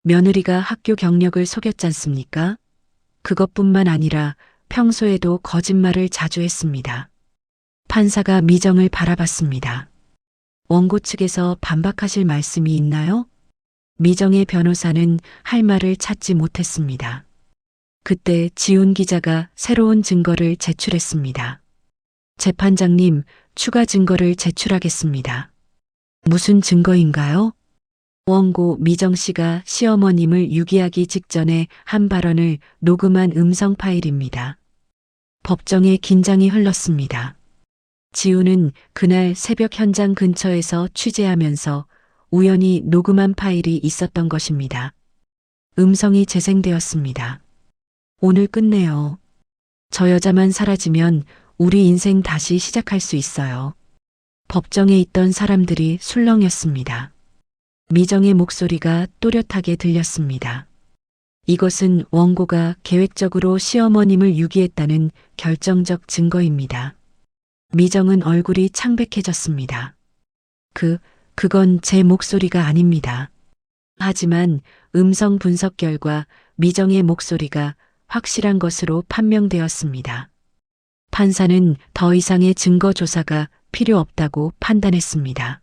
며느리가 학교 경력을 속였잖습니까? 그것뿐만 아니라 평소에도 거짓말을 자주 했습니다. 판사가 미정을 바라봤습니다. 원고 측에서 반박하실 말씀이 있나요? 미정의 변호사는 할 말을 찾지 못했습니다. 그때 지훈 기자가 새로운 증거를 제출했습니다. 재판장님, 추가 증거를 제출하겠습니다. 무슨 증거인가요? 원고 미정 씨가 시어머님을 유기하기 직전에 한 발언을 녹음한 음성 파일입니다. 법정에 긴장이 흘렀습니다. 지훈은 그날 새벽 현장 근처에서 취재하면서 우연히 녹음한 파일이 있었던 것입니다. 음성이 재생되었습니다. 오늘 끝내요. 저 여자만 사라지면 우리 인생 다시 시작할 수 있어요. 법정에 있던 사람들이 술렁였습니다. 미정의 목소리가 또렷하게 들렸습니다. 이것은 원고가 계획적으로 시어머님을 유기했다는 결정적 증거입니다. 미정은 얼굴이 창백해졌습니다. 그건 제 목소리가 아닙니다. 하지만 음성 분석 결과 미정의 목소리가 확실한 것으로 판명되었습니다. 판사는 더 이상의 증거 조사가 필요 없다고 판단했습니다.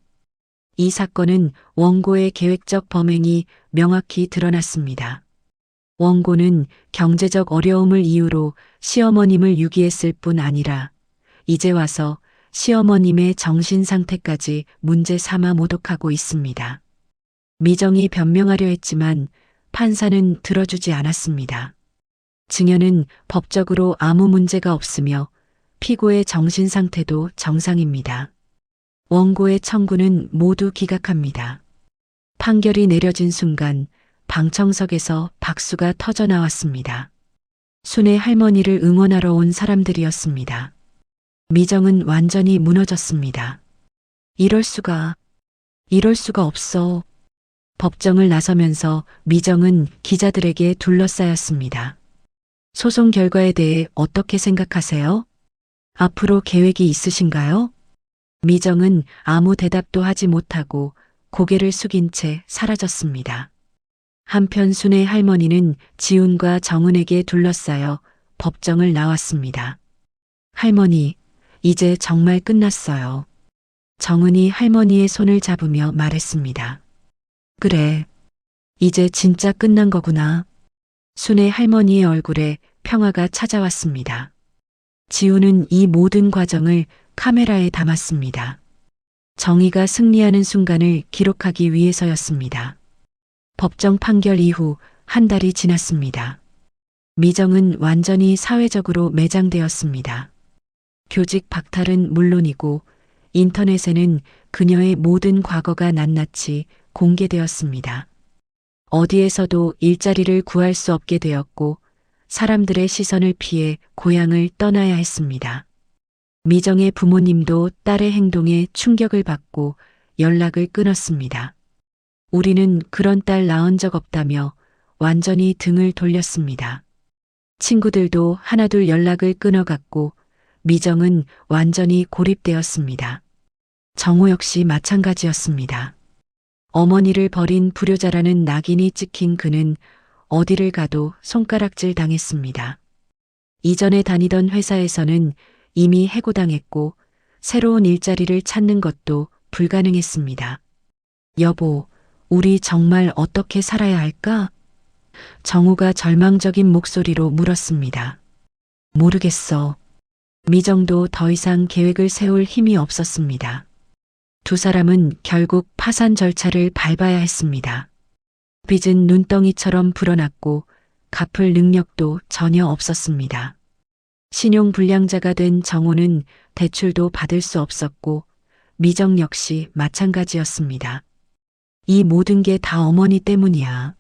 이 사건은 원고의 계획적 범행이 명확히 드러났습니다. 원고는 경제적 어려움을 이유로 시어머님을 유기했을 뿐 아니라 이제 와서 시어머님의 정신 상태까지 문제 삼아 모독하고 있습니다. 미정이 변명하려 했지만 판사는 들어주지 않았습니다. 증여는 법적으로 아무 문제가 없으며 피고의 정신 상태도 정상입니다. 원고의 청구는 모두 기각합니다. 판결이 내려진 순간 방청석에서 박수가 터져 나왔습니다. 순애 할머니를 응원하러 온 사람들이었습니다. 미정은 완전히 무너졌습니다. 이럴 수가 없어. 법정을 나서면서 미정은 기자들에게 둘러싸였습니다. 소송 결과에 대해 어떻게 생각하세요? 앞으로 계획이 있으신가요? 미정은 아무 대답도 하지 못하고 고개를 숙인 채 사라졌습니다. 한편 순애 할머니는 지훈과 정은에게 둘러싸여 법정을 나왔습니다. 할머니, 이제 정말 끝났어요. 정은이 할머니의 손을 잡으며 말했습니다. 그래, 이제 진짜 끝난 거구나. 순애 할머니의 얼굴에 평화가 찾아왔습니다. 지우는 이 모든 과정을 카메라에 담았습니다. 정의가 승리하는 순간을 기록하기 위해서였습니다. 법정 판결 이후 한 달이 지났습니다. 미정은 완전히 사회적으로 매장되었습니다. 교직 박탈은 물론이고 인터넷에는 그녀의 모든 과거가 낱낱이 공개되었습니다. 어디에서도 일자리를 구할 수 없게 되었고 사람들의 시선을 피해 고향을 떠나야 했습니다. 미정의 부모님도 딸의 행동에 충격을 받고 연락을 끊었습니다. 우리는 그런 딸 낳은 적 없다며 완전히 등을 돌렸습니다. 친구들도 하나둘 연락을 끊어갔고 미정은 완전히 고립되었습니다. 정호 역시 마찬가지였습니다. 어머니를 버린 불효자라는 낙인이 찍힌 그는 어디를 가도 손가락질 당했습니다. 이전에 다니던 회사에서는 이미 해고당했고 새로운 일자리를 찾는 것도 불가능했습니다. 여보, 우리 정말 어떻게 살아야 할까? 정우가 절망적인 목소리로 물었습니다. 모르겠어. 미정도 더 이상 계획을 세울 힘이 없었습니다. 두 사람은 결국 파산 절차를 밟아야 했습니다. 빚은 눈덩이처럼 불어났고 갚을 능력도 전혀 없었습니다. 신용불량자가 된 정호는 대출도 받을 수 없었고 미정 역시 마찬가지였습니다. 이 모든 게 다 어머니 때문이야.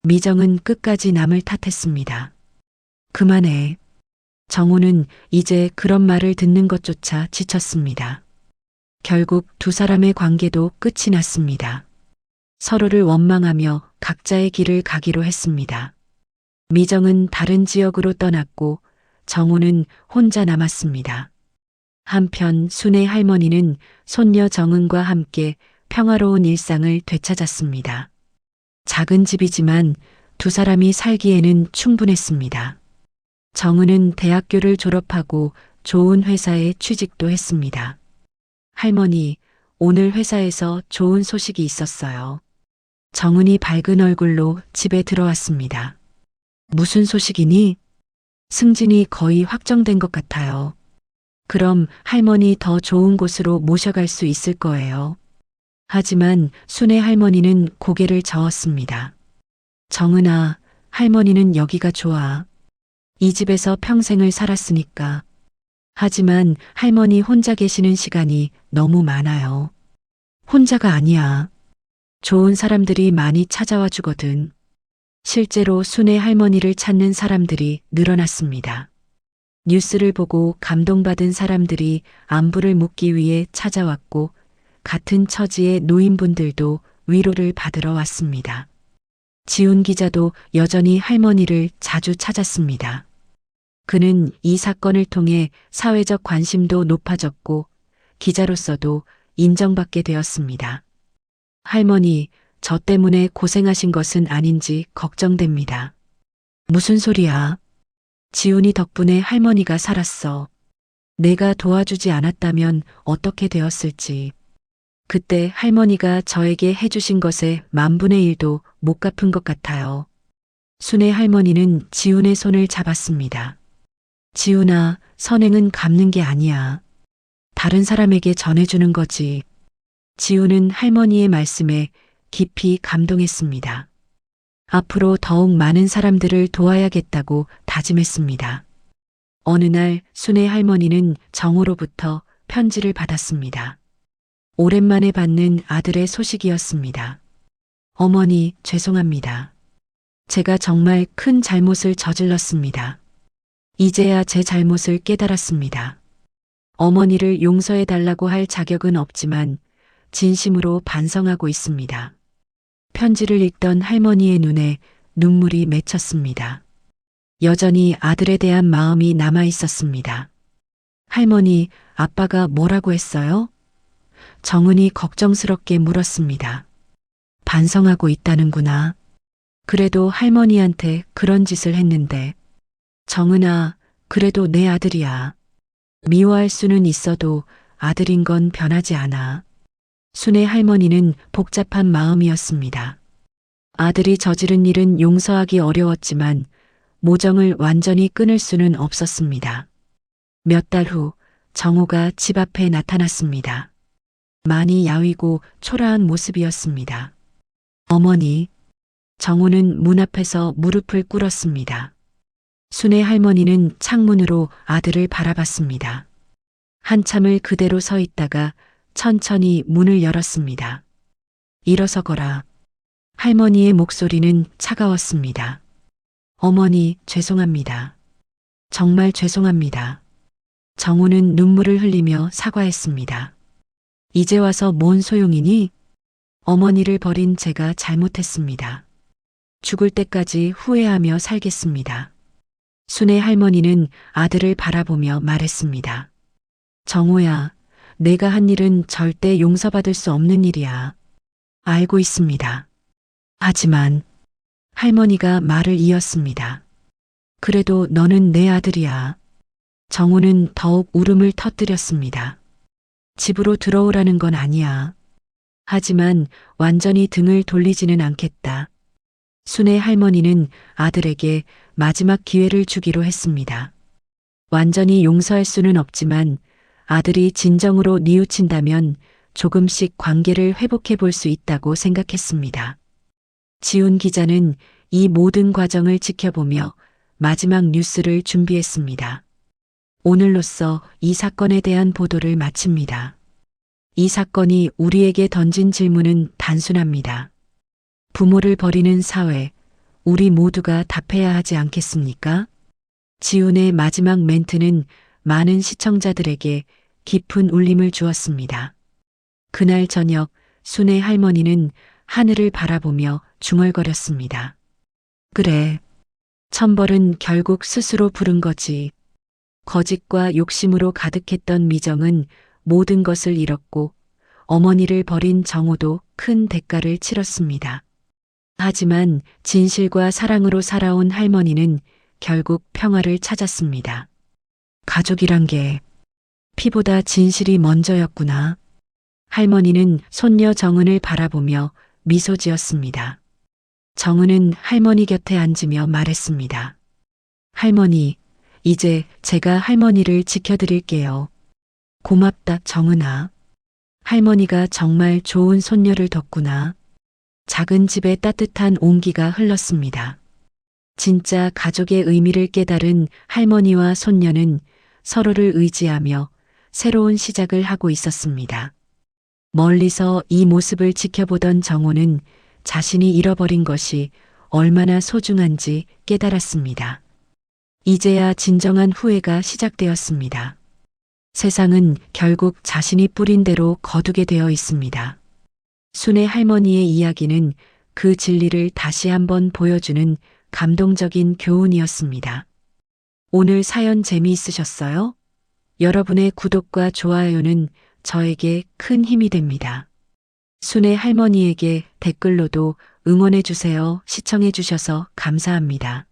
미정은 끝까지 남을 탓했습니다. 그만해. 정호는 이제 그런 말을 듣는 것조차 지쳤습니다. 결국 두 사람의 관계도 끝이 났습니다. 서로를 원망하며 각자의 길을 가기로 했습니다. 미정은 다른 지역으로 떠났고 정호는 혼자 남았습니다. 한편 순애 할머니는 손녀 정은과 함께 평화로운 일상을 되찾았습니다. 작은 집이지만 두 사람이 살기에는 충분했습니다. 정은은 대학교를 졸업하고 좋은 회사에 취직도 했습니다. 할머니, 오늘 회사에서 좋은 소식이 있었어요. 정은이 밝은 얼굴로 집에 들어왔습니다. 무슨 소식이니? 승진이 거의 확정된 것 같아요. 그럼 할머니 더 좋은 곳으로 모셔갈 수 있을 거예요. 하지만 순애 할머니는 고개를 저었습니다. 정은아, 할머니는 여기가 좋아. 이 집에서 평생을 살았으니까. 하지만 할머니 혼자 계시는 시간이 너무 많아요. 혼자가 아니야. 좋은 사람들이 많이 찾아와 주거든. 실제로 순애 할머니를 찾는 사람들이 늘어났습니다. 뉴스를 보고 감동받은 사람들이 안부를 묻기 위해 찾아왔고 같은 처지의 노인분들도 위로를 받으러 왔습니다. 지훈 기자도 여전히 할머니를 자주 찾았습니다. 그는 이 사건을 통해 사회적 관심도 높아졌고 기자로서도 인정받게 되었습니다. 할머니, 저 때문에 고생하신 것은 아닌지 걱정됩니다. 무슨 소리야? 지훈이 덕분에 할머니가 살았어. 내가 도와주지 않았다면 어떻게 되었을지. 그때 할머니가 저에게 해주신 것의 10,000,000,000도 못 갚은 것 같아요. 순애 할머니는 지훈의 손을 잡았습니다. 지훈아, 선행은 갚는 게 아니야. 다른 사람에게 전해주는 거지. 지훈은 할머니의 말씀에 깊이 감동했습니다. 앞으로 더욱 많은 사람들을 도와야겠다고 다짐했습니다. 어느 날 순애 할머니는 정호로부터 편지를 받았습니다. 오랜만에 받는 아들의 소식이었습니다. 어머니, 죄송합니다. 제가 정말 큰 잘못을 저질렀습니다. 이제야 제 잘못을 깨달았습니다. 어머니를 용서해 달라고 할 자격은 없지만 진심으로 반성하고 있습니다. 편지를 읽던 할머니의 눈에 눈물이 맺혔습니다. 여전히 아들에 대한 마음이 남아 있었습니다. 할머니, 아빠가 뭐라고 했어요? 정은이 걱정스럽게 물었습니다. 반성하고 있다는구나. 그래도 할머니한테 그런 짓을 했는데. 정은아, 그래도 내 아들이야. 미워할 수는 있어도 아들인 건 변하지 않아. 순애 할머니는 복잡한 마음이었습니다. 아들이 저지른 일은 용서하기 어려웠지만 모정을 완전히 끊을 수는 없었습니다. 몇 달 후 정호가 집 앞에 나타났습니다. 많이 야위고 초라한 모습이었습니다. 어머니, 정호는 문 앞에서 무릎을 꿇었습니다. 순애 할머니는 창문으로 아들을 바라봤습니다. 한참을 그대로 서 있다가 천천히 문을 열었습니다. 일어서거라. 할머니의 목소리는 차가웠습니다. 어머니, 죄송합니다. 정말 죄송합니다. 정우는 눈물을 흘리며 사과했습니다. 이제 와서 뭔 소용이니? 어머니를 버린 제가 잘못했습니다. 죽을 때까지 후회하며 살겠습니다. 순애 할머니는 아들을 바라보며 말했습니다. 정우야, 내가 한 일은 절대 용서받을 수 없는 일이야. 알고 있습니다. 하지만 할머니가 말을 이었습니다. 그래도 너는 내 아들이야. 정우는 더욱 울음을 터뜨렸습니다. 집으로 들어오라는 건 아니야. 하지만 완전히 등을 돌리지는 않겠다. 순애 할머니는 아들에게 마지막 기회를 주기로 했습니다. 완전히 용서할 수는 없지만 아들이 진정으로 뉘우친다면 조금씩 관계를 회복해 볼 수 있다고 생각했습니다. 지훈 기자는 이 모든 과정을 지켜보며 마지막 뉴스를 준비했습니다. 오늘로써 이 사건에 대한 보도를 마칩니다. 이 사건이 우리에게 던진 질문은 단순합니다. 부모를 버리는 사회, 우리 모두가 답해야 하지 않겠습니까? 지훈의 마지막 멘트는 많은 시청자들에게 깊은 울림을 주었습니다. 그날 저녁 순애 할머니는 하늘을 바라보며 중얼거렸습니다. 그래, 천벌은 결국 스스로 부른 거지. 거짓과 욕심으로 가득했던 미정은 모든 것을 잃었고 어머니를 버린 정호도 큰 대가를 치렀습니다. 하지만 진실과 사랑으로 살아온 할머니는 결국 평화를 찾았습니다. 가족이란 게 피보다 진실이 먼저였구나. 할머니는 손녀 정은을 바라보며 미소 지었습니다. 정은은 할머니 곁에 앉으며 말했습니다. 할머니, 이제 제가 할머니를 지켜드릴게요. 고맙다, 정은아. 할머니가 정말 좋은 손녀를 뒀구나. 작은 집에 따뜻한 온기가 흘렀습니다. 진짜 가족의 의미를 깨달은 할머니와 손녀는 서로를 의지하며 새로운 시작을 하고 있었습니다. 멀리서 이 모습을 지켜보던 정호는 자신이 잃어버린 것이 얼마나 소중한지 깨달았습니다. 이제야 진정한 후회가 시작되었습니다. 세상은 결국 자신이 뿌린 대로 거두게 되어 있습니다. 순애 할머니의 이야기는 그 진리를 다시 한번 보여주는 감동적인 교훈이었습니다. 오늘 사연 재미있으셨어요? 여러분의 구독과 좋아요는 저에게 큰 힘이 됩니다. 순애 할머니에게 댓글로도 응원해 주세요. 시청해 주셔서 감사합니다.